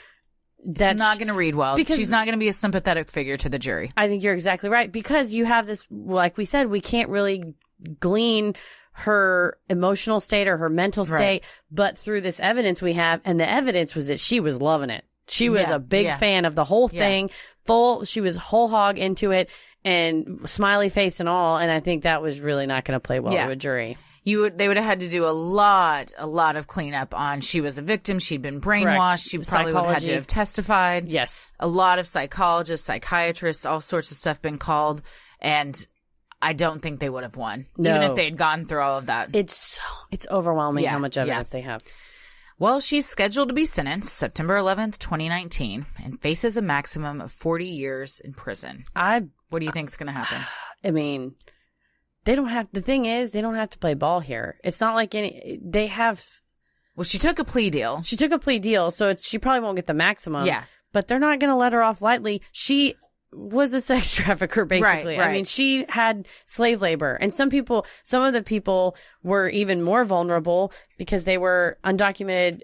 not going to read well. Because she's not going to be a sympathetic figure to the jury. I think you're exactly right. Because you have this, like we said, we can't really glean her emotional state or her mental state, but through this evidence we have, and the evidence was that she was loving it. She was a big fan of the whole thing. She was whole hog into it and smiley face and all. And I think that was really not going to play well to a jury. They would have had to do a lot of cleanup on she was a victim. She'd been brainwashed. Correct. She probably would have had to have testified. Yes. A lot of psychologists, psychiatrists, all sorts of stuff been called. And I don't think they would have won. No. Even if they had gone through all of that. It's overwhelming how much evidence they have. Well, she's scheduled to be sentenced September 11th, 2019, and faces a maximum of 40 years in prison. What do you think is going to happen? I mean, the thing is, they don't have to play ball here. It's not like they have. Well, she took a plea deal. So she probably won't get the maximum. Yeah. But they're not going to let her off lightly. She was a sex trafficker, basically. Right. I mean, she had slave labor. And some of the people were even more vulnerable because they were undocumented,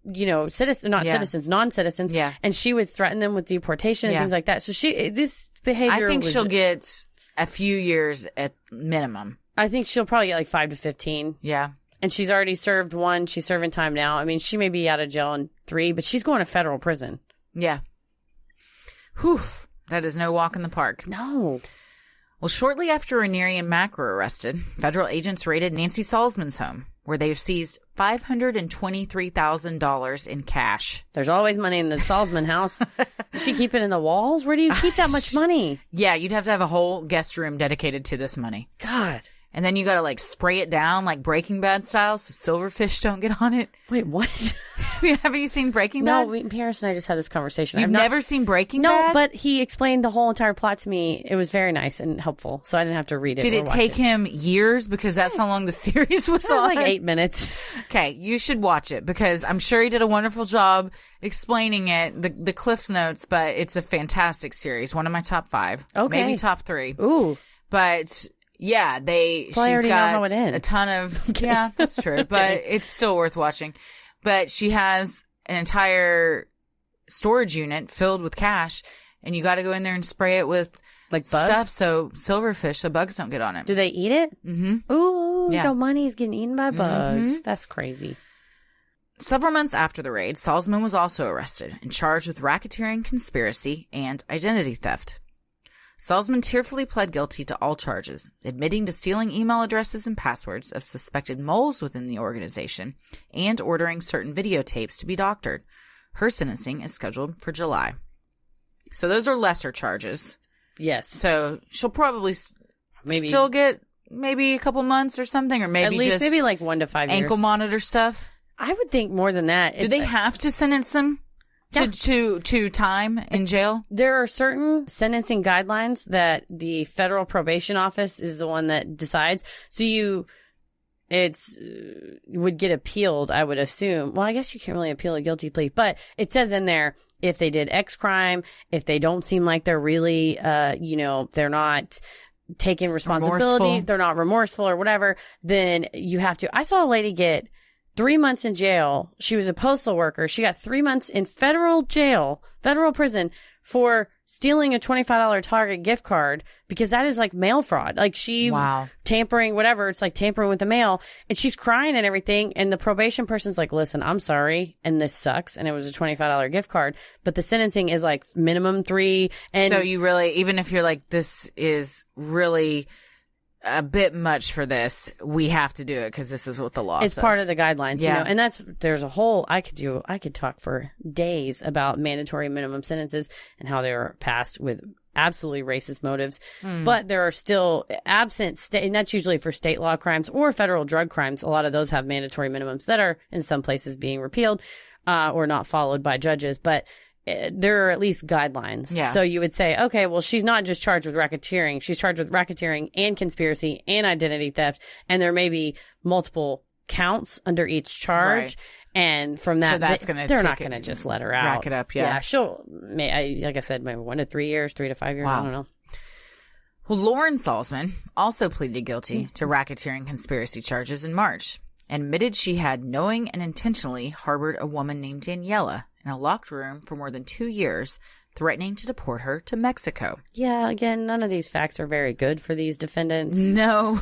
non-citizens. Yeah. And she would threaten them with deportation and things like that. So this behavior I think she'll get a few years at minimum. I think she'll probably get like 5 to 15. Yeah. And she's already served 1. She's serving time now. I mean, she may be out of jail in 3, but she's going to federal prison. Yeah. Whew. That is no walk in the park. No. Well, shortly after Raniere and Mack were arrested, federal agents raided Nancy Salzman's home, where they seized $523,000 in cash. There's always money in the Salzman house. Does she keep it in the walls? Where do you keep that much money? Yeah, you'd have to have a whole guest room dedicated to this money. God. And then you got to like spray it down like Breaking Bad style so silverfish don't get on it. Wait, what? Have you seen Breaking Bad? No, Paris and I just had this conversation. You've never seen Breaking No, Bad? but he explained the whole entire plot to me. It was very nice and helpful, so I didn't have to read it. Did or it watch take him years? Because that's how long the series was It was on. like 8 minutes. Okay, you should watch it because I'm sure he did a wonderful job explaining it, the Cliff Notes, but it's a fantastic series. One of my top 5. Okay. Maybe top 3. Ooh. But yeah, she's already know how got it ends. a ton of, yeah, that's true, but it's still worth watching. But she has an entire storage unit filled with cash, and you got to go in there and spray it with Like stuff so silverfish, so bugs don't get on it. Do they eat it? Mm-hmm. Ooh, Yeah. your money is getting eaten by bugs. Mm-hmm. That's crazy. Several months after the raid, Salzman was also arrested and charged with racketeering, conspiracy, and identity theft. Salzman tearfully pled guilty to all charges, admitting to stealing email addresses and passwords of suspected moles within the organization and ordering certain videotapes to be doctored. Her sentencing is scheduled for July. So those are lesser charges. Yes. So she'll probably Maybe still get maybe a couple months or something, or maybe at least just maybe like 1 to 5 years. ankle monitor stuff. I would think more than that. Do they have to sentence them to time in jail? There are certain sentencing guidelines that the federal probation office is the one that decides. So would get appealed, I would assume. Well, I guess you can't really appeal a guilty plea, but it says in there if they did X crime, if they don't seem like they're really, they're not taking responsibility, Remorseful. they're not remorseful or whatever, then you have to. I saw a lady get 3 months in jail. She was a postal worker. She got 3 months in federal jail, federal prison for stealing a $25 Target gift card because that is like mail fraud. Like tampering, whatever. It's like tampering with the mail. And she's crying and everything. And the probation person's like, listen, I'm sorry. And this sucks. And it was a $25 gift card. But the sentencing is like minimum 3. And so you really, even if you're like, this is really a bit much for this, we have to do it because this is what the law it's says. part of the guidelines, Yeah. and there's a whole, I could talk for days about mandatory minimum sentences and how they were passed with absolutely racist motives. But there are still absent state, and that's usually for state law crimes or federal drug crimes. A lot of those have mandatory minimums that are in some places being repealed, or not followed by judges. But there are at least guidelines. Yeah. So you would say, okay, well, she's not just charged with racketeering. She's charged with racketeering and conspiracy and identity theft. And there may be multiple counts under each charge. Right. And from that, So that's they're not going to just let her out. Rack it up, yeah. Yeah, she'll, like I said, maybe 1 to 3 years, 3 to 5 years. Wow. I don't know. Well, Lauren Salzman also pleaded guilty to racketeering conspiracy charges in March and admitted she had knowing and intentionally harbored a woman named Daniela in a locked room for more than 2 years, threatening to deport her to Mexico. Yeah, again, none of these facts are very good for these defendants. No.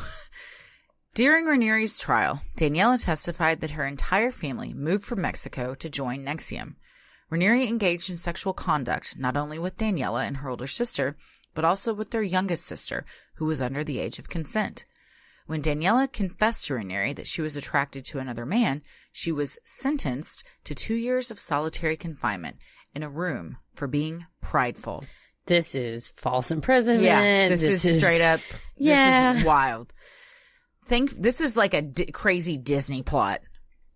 During Ranieri's trial, Daniela testified that her entire family moved from Mexico to join NXIVM. Ranieri engaged in sexual conduct not only with Daniela and her older sister, but also with their youngest sister, who was under the age of consent. When Daniela confessed to Ranieri that she was attracted to another man, she was sentenced to 2 years of solitary confinement in a room for being prideful. This is false imprisonment. Yeah, this is straight up. Yeah. This is wild. This is like a crazy Disney plot.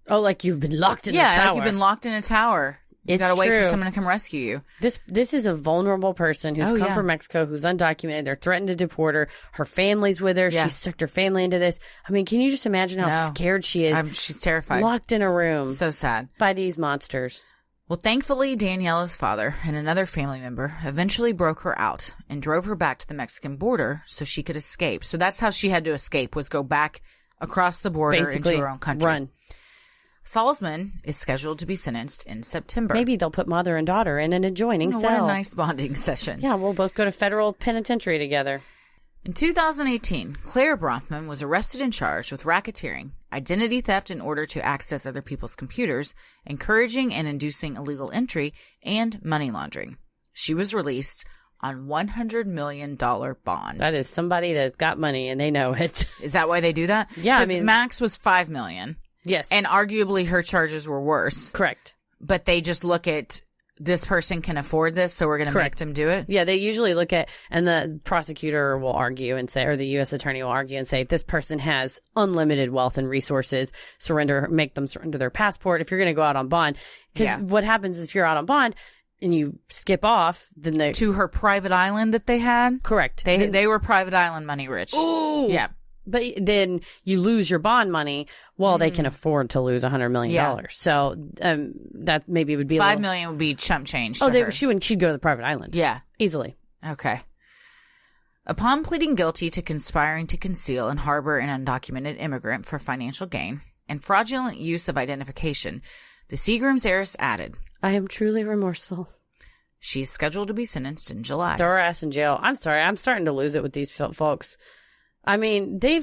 Oh, like you've been locked in a tower. Yeah, like you've been locked in a tower. You It's gotta wait for true. someone to come rescue you. This is a vulnerable person who's come from Mexico, who's undocumented. They're threatened to deport her. Her family's with her. Yeah. She sucked her family into this. I mean, can you just imagine how scared she is? She's terrified. Locked in a room So sad. by these monsters. Well, thankfully, Daniela's father and another family member eventually broke her out and drove her back to the Mexican border so she could escape. So that's how she had to escape, was go back across the border Basically, into her own country. run. Salzman is scheduled to be sentenced in September. Maybe they'll put mother and daughter in an adjoining Oh, cell. what a nice bonding session. Yeah, we'll both go to federal penitentiary together. In 2018, Claire Bronfman was arrested and charged with racketeering, identity theft in order to access other people's computers, encouraging and inducing illegal entry, and money laundering. She was released on $100 million bond. That is somebody that's got money and they know it. Is that why they do that? Yeah, I 'Cause mean- max was $5 million. Yes. And arguably her charges were worse. correct. But they just look at this person can afford this, so we're going to make them do it? Yeah, they usually look at, and the prosecutor will argue and say, or the U.S. attorney will argue and say, this person has unlimited wealth and resources, make them surrender their passport if you're going to go out on bond. Because what happens is if you're out on bond and you skip off, then they... To her private island that they had? Correct. They were private island money rich. Ooh! Yeah. But then you lose your bond money while they can afford to lose $100 million. Yeah. So that maybe would be $5 million would be chump change. She'd go to the private island. Yeah. Easily. Okay. Upon pleading guilty to conspiring to conceal and harbor an undocumented immigrant for financial gain and fraudulent use of identification, the Seagram's heiress added, I am truly remorseful. She's scheduled to be sentenced in July. Throw her ass in jail. I'm sorry. I'm starting to lose it with these folks. I mean, they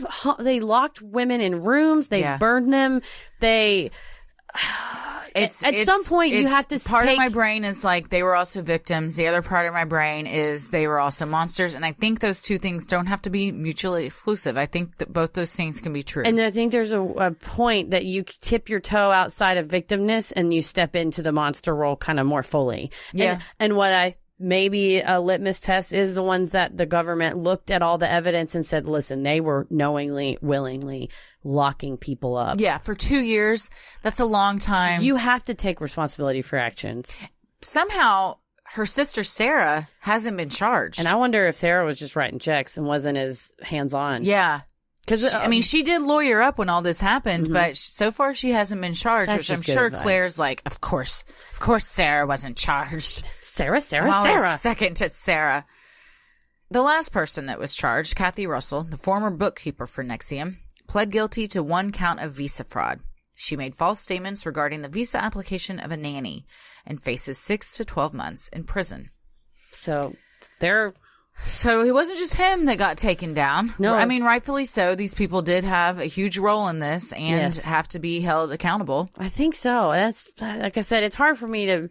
locked women in rooms. They burned them. At some point, you have to Part of my brain is like they were also victims. The other part of my brain is they were also monsters. And I think those two things don't have to be mutually exclusive. I think that both those things can be true. And I think there's a point that you tip your toe outside of victimness and you step into the monster role kind of more fully. Yeah. And what maybe a litmus test is the ones that the government looked at all the evidence and said, listen, they were knowingly, willingly locking people up. Yeah, for 2 years. That's a long time. You have to take responsibility for actions. Somehow, her sister Sarah hasn't been charged. And I wonder if Sarah was just writing checks and wasn't as hands-on. Yeah. Because, she did lawyer up when all this happened, but so far she hasn't been charged, which I'm sure advice. Claire's like, of course Sarah wasn't charged. Sarah. Second to Sarah. The last person that was charged, Kathy Russell, the former bookkeeper for NXIVM, pled guilty to 1 count of visa fraud. She made false statements regarding the visa application of a nanny and faces 6 to 12 months in prison. So it wasn't just him that got taken down. No. I mean, rightfully so. These people did have a huge role in this and have to be held accountable. I think so. That's, like I said, it's hard for me to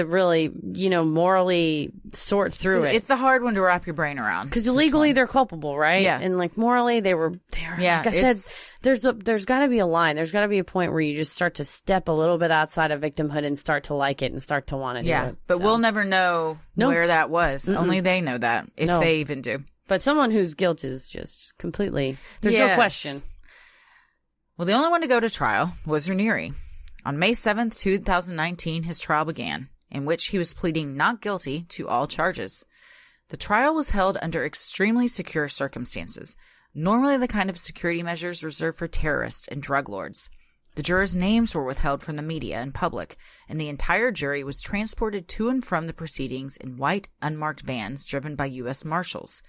really, morally sort through it. It's a hard one to wrap your brain around. Because legally they're culpable, right? Yeah. And morally they were like I said, there's got to be a line. There's got to be a point where you just start to step a little bit outside of victimhood and start to like it and start to want to do it. But we'll never know where that was. Mm-mm. Only they know that, if they even do. But someone whose guilt is just completely, there's no question. Well, the only one to go to trial was Raniere. On May 7th, 2019, his trial began, in which he was pleading not guilty to all charges. The trial was held under extremely secure circumstances, normally the kind of security measures reserved for terrorists and drug lords. The jurors' names were withheld from the media and public, and the entire jury was transported to and from the proceedings in white, unmarked vans driven by U.S. Marshals.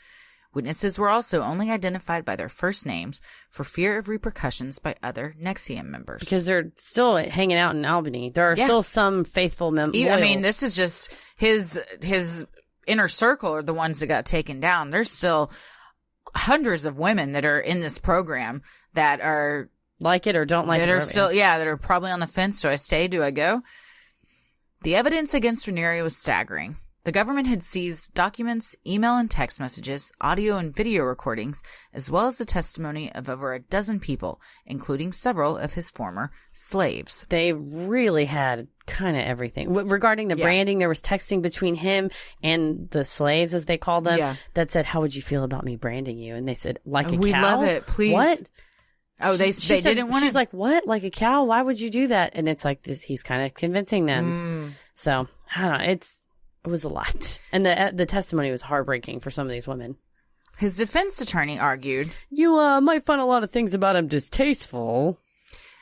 Witnesses were also only identified by their first names for fear of repercussions by other NXIVM members. Because they're still hanging out in Albany. There are still some faithful members. I mean, this is just his inner circle are the ones that got taken down. There's still hundreds of women that are in this program that are... like it or don't like it. That are still, that are probably on the fence. Do I stay? Do I go? The evidence against Raniere was staggering. The government had seized documents, email and text messages, audio and video recordings, as well as the testimony of over a dozen people, including several of his former slaves. They really had kind of everything. Regarding the branding, there was texting between him and the slaves, as they called them, that said, how would you feel about me branding you? And they said, like a cow? We love it, please. What? Oh, they didn't want to. She's like, what? Like a cow? Why would you do that? And it's like this. He's kind of convincing them. So, I don't know. It was a lot. And the testimony was heartbreaking for some of these women. His defense attorney argued, you might find a lot of things about him distasteful.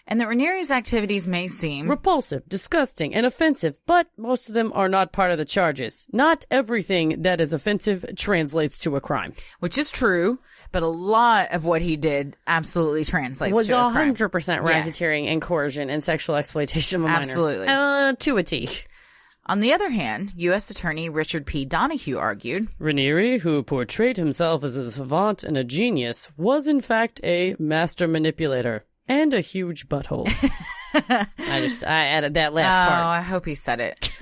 And that Raniere's activities may seem repulsive, disgusting, and offensive, but most of them are not part of the charges. Not everything that is offensive translates to a crime. Which is true, but a lot of what he did absolutely translates to a crime. Was 100% racketeering and coercion and sexual exploitation of a minor. Absolutely. To a T. On the other hand, U.S. Attorney Richard P. Donahue argued, Raniere, who portrayed himself as a savant and a genius, was in fact a master manipulator and a huge butthole. I added that last part. Oh, I hope he said it.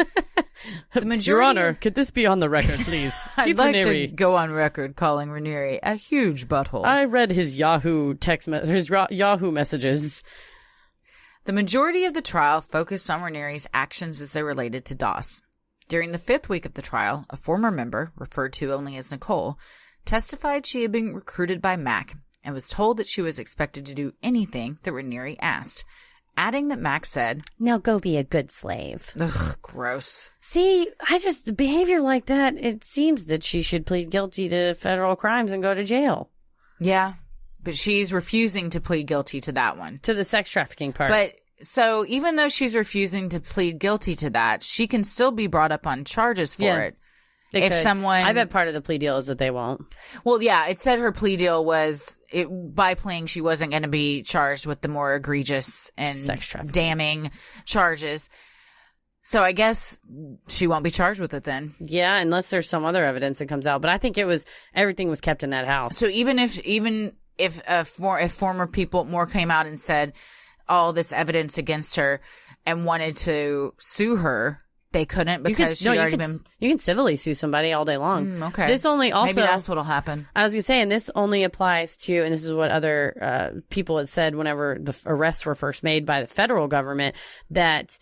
Your Honor, could this be on the record, please? I'd like to go on record calling Raniere a huge butthole. I read his Yahoo Yahoo messages. The majority of the trial focused on Raniere's actions as they related to Doss. During the 5th week of the trial, a former member, referred to only as Nicole, testified she had been recruited by Mac and was told that she was expected to do anything that Raniere asked, adding that Mac said, "Now go be a good slave." Ugh, gross. See, behavior like that, it seems that she should plead guilty to federal crimes and go to jail. Yeah, but she's refusing to plead guilty to that one. To the sex trafficking part. But so even though she's refusing to plead guilty to that, she can still be brought up on charges for it. If someone, I bet part of the plea deal is that they won't. Well, yeah, it said her plea deal was by pleading she wasn't going to be charged with the more egregious and damning charges. So I guess she won't be charged with it then. Yeah, unless there's some other evidence that comes out. But I think everything was kept in that house. So even if former people more came out and said all this evidence against her and wanted to sue her, they couldn't because you can civilly sue somebody all day long. Okay. This only also maybe that's what'll happen. I was gonna say, and this only applies to, and this is what other people had said whenever the arrests were first made by the federal government, that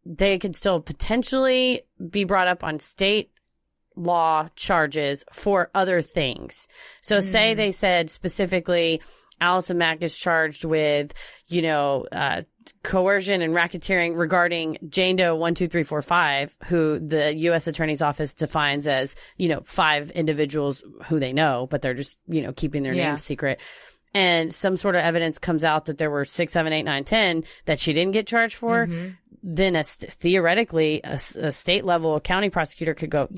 they can still potentially be brought up on state law charges for other things. So say they said specifically Allison Mack is charged with, coercion and racketeering regarding Jane Doe 12345, who the U.S. Attorney's Office defines as, 5 individuals who they know, but they're just, keeping their names secret. And some sort of evidence comes out that there were 6, 7, 8, 9, 10 that she didn't get charged for. Then theoretically, a state level county prosecutor could go,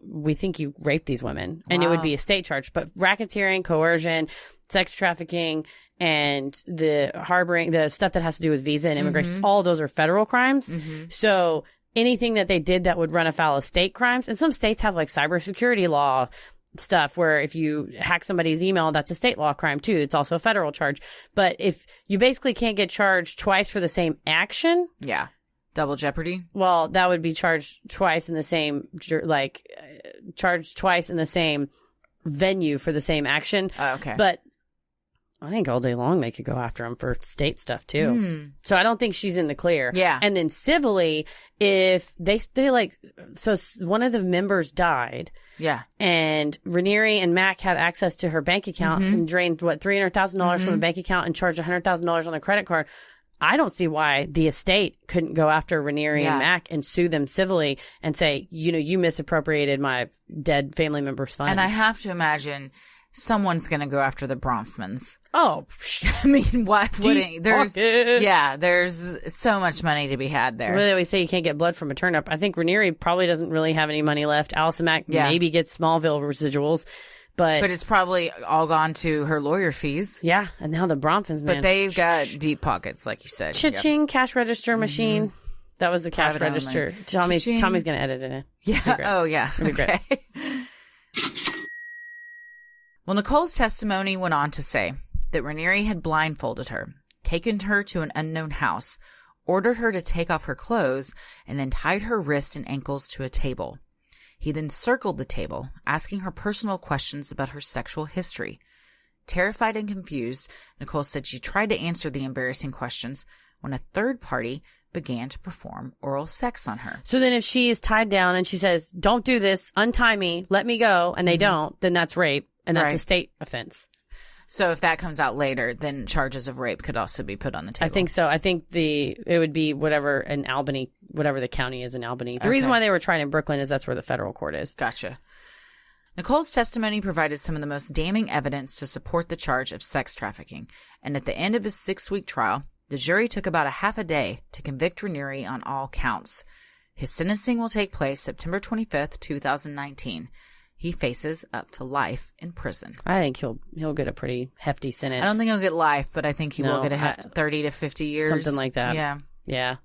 we think you raped these women. And it would be a state charge. But racketeering, coercion, sex trafficking, and the harboring, the stuff that has to do with visa and immigration, all those are federal crimes. So anything that they did that would run afoul of state crimes, and some states have like cybersecurity law stuff where if you hack somebody's email, that's a state law crime too. It's also a federal charge. But if you basically can't get charged twice for the same action. Yeah. Double jeopardy? Well, that would be charged twice in the same, charged twice in the same venue for the same action. Okay. But I think all day long they could go after him for state stuff too. So I don't think she's in the clear. Yeah. And then civilly, if they so one of the members died. Yeah. And Raniere and Mac had access to her bank account and drained $300,000 from a bank account and charged $100,000 on their credit card. I don't see why the estate couldn't go after Raniere and Mac and sue them civilly and say, you misappropriated my dead family member's funds. And I have to imagine someone's going to go after the Bronfmans. Oh, I mean, why wouldn't there's so much money to be had there. Well, they always say you can't get blood from a turnip. I think Raniere probably doesn't really have any money left. Allison Mack maybe gets Smallville residuals, but it's probably all gone to her lawyer fees. Yeah, and now the Bronfmans, man. But they've got deep pockets, like you said. Cha-ching, cash register machine. That was the cash register. Tommy's going to edit it in. Yeah. Oh, yeah. It'll be great. Well, Nicole's testimony went on to say that Raniere had blindfolded her, taken her to an unknown house, ordered her to take off her clothes, and then tied her wrists and ankles to a table. He then circled the table, asking her personal questions about her sexual history. Terrified and confused, Nicole said she tried to answer the embarrassing questions when a third party began to perform oral sex on her. So then if she is tied down and she says, don't do this, untie me, let me go, and they don't, then that's rape, and that's a state offense. So if that comes out later, then charges of rape could also be put on the table. I think so. I think it would be whatever the county is in Albany. The reason why they were tried in Brooklyn is that's where the federal court is. Gotcha. Nicole's testimony provided some of the most damning evidence to support the charge of sex trafficking, and at the end of his 6-week trial, the jury took about a half a day to convict Raniere on all counts. His sentencing will take place September 25th, 2019. He faces up to life in prison. I think he'll get a pretty hefty sentence. I don't think he'll get life, but I think he will get 30 to 50 years. Something like that. Yeah. Yeah.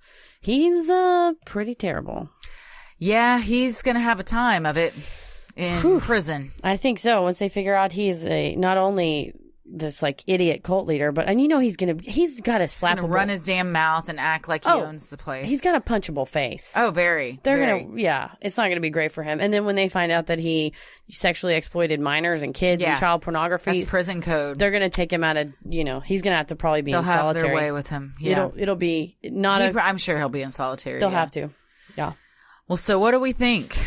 He's pretty terrible. Yeah, he's going to have a time of it in prison. I think so. Once they figure out he's not only this idiot cult leader, but he's got to slap He's gonna run his damn mouth and act like he owns the place. He's got a punchable face. Oh, very. It's not gonna be great for him. And then when they find out that he sexually exploited minors and kids and child pornography, that's prison code. They're gonna take him out of, he's gonna have to probably be in solitary. They'll have their way with him. Yeah. It'll be not I'm sure he'll be in solitary. They'll have to. Yeah. Well, so what do we think?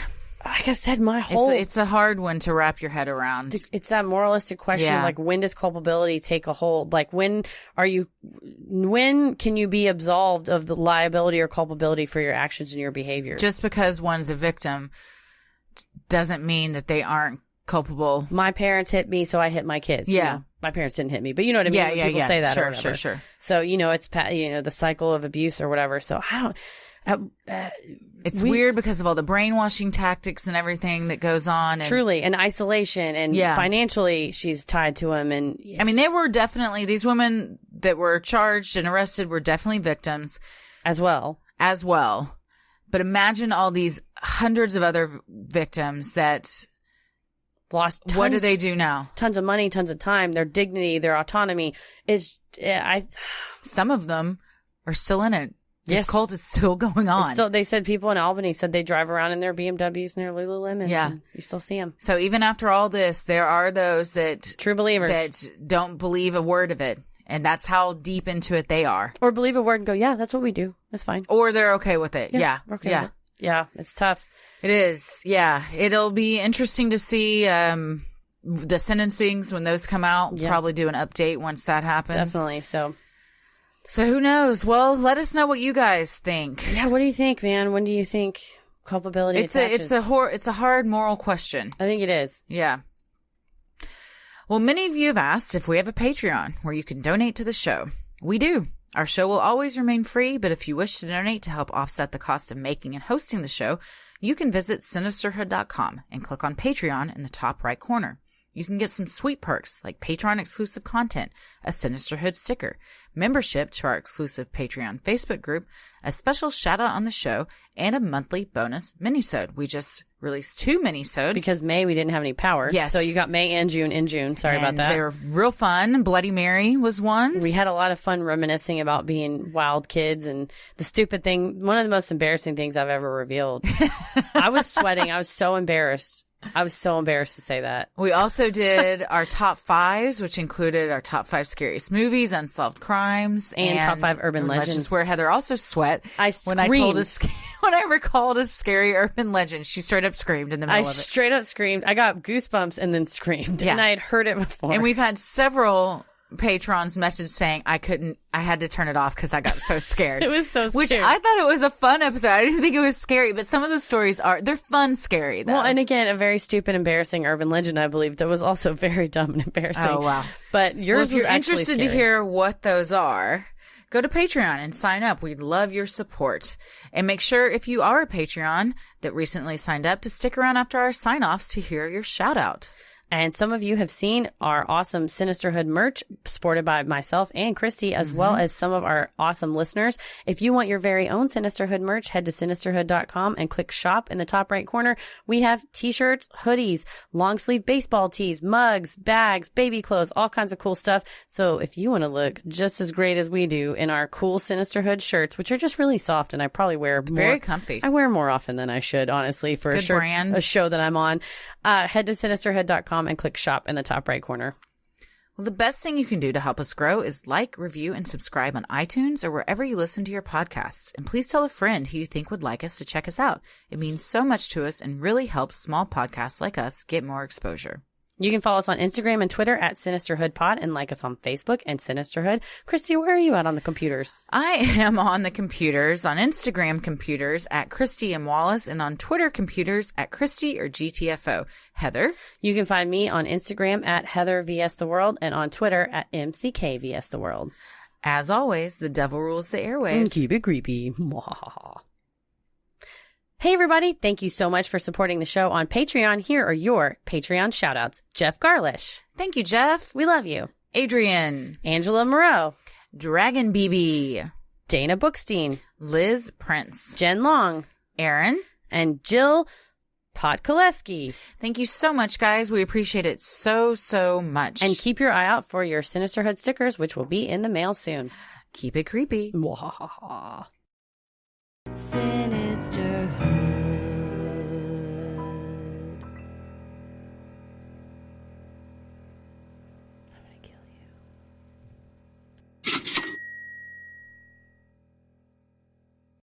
Like I said, my whole... It's a hard one to wrap your head around. It's that moralistic question, Yeah. like, when does culpability take a hold? Like, when can you be absolved of the liability or culpability for your actions and your behaviors? Just because one's a victim doesn't mean that they aren't culpable. My parents hit me, so I hit my kids. Yeah. You know? My parents didn't hit me, but you know what I mean? Yeah, When yeah, people yeah. say that or Sure, whatever. sure. So, it's, the cycle of abuse or whatever. So I don't... It's weird because of all the brainwashing tactics and everything that goes on. And, truly, and isolation, and Yeah. financially, she's tied to him. And I mean, they were definitely, these women that were charged and arrested were definitely victims as well. But imagine all these hundreds of other victims that Lost. what do they do now? Tons of money, tons of time, their dignity, their autonomy. Some of them are still in it. This Yes. cult is still going on. So they said people in Albany said they drive around in their BMWs and their Lululemons. Yeah. And you still see them. So even after all this, there are those that True believers. that don't believe a word of it. And that's how deep into it they are. Or believe a word and go, yeah, that's what we do. That's fine. Or they're okay with it. Yeah. We're okay Yeah. with it. Yeah, it's tough. It is. Yeah. It'll be interesting to see the sentencings when those come out. Yeah. Probably do an update once that happens. Definitely. So who knows? Well, let us know what you guys think. Yeah, what do you think, man? When do you think culpability attaches? It's a hard moral question. I think it is. Yeah. Well, many of you have asked if we have a Patreon where you can donate to the show. We do. Our show will always remain free, but if you wish to donate to help offset the cost of making and hosting the show, you can visit Sinisterhood.com and click on Patreon in the top right corner. You can get some sweet perks like Patreon exclusive content, a Sinisterhood sticker, membership to our exclusive Patreon Facebook group, a special shout out on the show, and a monthly bonus minisode. We just released 2 minisodes. Because May, we didn't have any power. Yes. So you got May and June in June. Sorry about that. They were real fun. Bloody Mary was one. We had a lot of fun reminiscing about being wild kids and the stupid thing. One of the most embarrassing things I've ever revealed. I was sweating. I was so embarrassed. I was so embarrassed to say that. We also did our top 5s, which included our top 5 scariest movies, unsolved crimes, And top 5 urban legends. Where Heather also sweat. When I recalled a scary urban legend, she straight up screamed in the middle of it. I straight up screamed. I got goosebumps and then screamed. Yeah. And I had heard it before. And we've had several patrons message saying I had to turn it off because I got so scared. It was so scary. Which I thought it was a fun episode. I didn't think it was scary, but some of the stories they're fun scary though. Well, and again, a very stupid, embarrassing urban legend, I believe, that was also very dumb and embarrassing. Oh, wow. But yours if you're was actually interested to scary. hear what those are, go to Patreon and sign up. We'd love your support. And make sure if you are a Patreon that recently signed up to stick around after our sign-offs to hear your shout out. And some of you have seen our awesome Sinisterhood merch sported by myself and Christy, as well as some of our awesome listeners. If you want your very own Sinisterhood merch, head to Sinisterhood.com and click shop in the top right corner. We have t-shirts, hoodies, long sleeve baseball tees, mugs, bags, baby clothes, all kinds of cool stuff. So if you want to look just as great as we do in our cool Sinisterhood shirts, which are just really soft and I probably wear more. Very comfy. I wear more often than I should, honestly, for Good brand. a show that I'm on. Head to Sinisterhood.com and click shop in the top right corner. Well, the best thing you can do to help us grow is like, review, and subscribe on iTunes or wherever you listen to your podcast. And please tell a friend who you think would like us to check us out. It means so much to us and really helps small podcasts like us get more exposure. You can follow us on Instagram and Twitter at SinisterhoodPod and like us on Facebook and Sinisterhood. Christy, where are you at on the computers? I am on the computers, on Instagram computers at Christy M. Wallace and on Twitter computers at Christy or GTFO. Heather? You can find me on Instagram at Heather VS The World and on Twitter at MCK VS The World. As always, the devil rules the airwaves. Keep it creepy. Hey, everybody. Thank you so much for supporting the show on Patreon. Here are your Patreon shoutouts. Jeff Garlish. Thank you, Jeff. We love you. Adrian. Angela Moreau. Dragon BB. Dana Bookstein. Liz Prince. Jen Long. Aaron. And Jill Podkoleski. Thank you so much, guys. We appreciate it so, so much. And keep your eye out for your Sinisterhood stickers, which will be in the mail soon. Keep it creepy. Sinisterhood.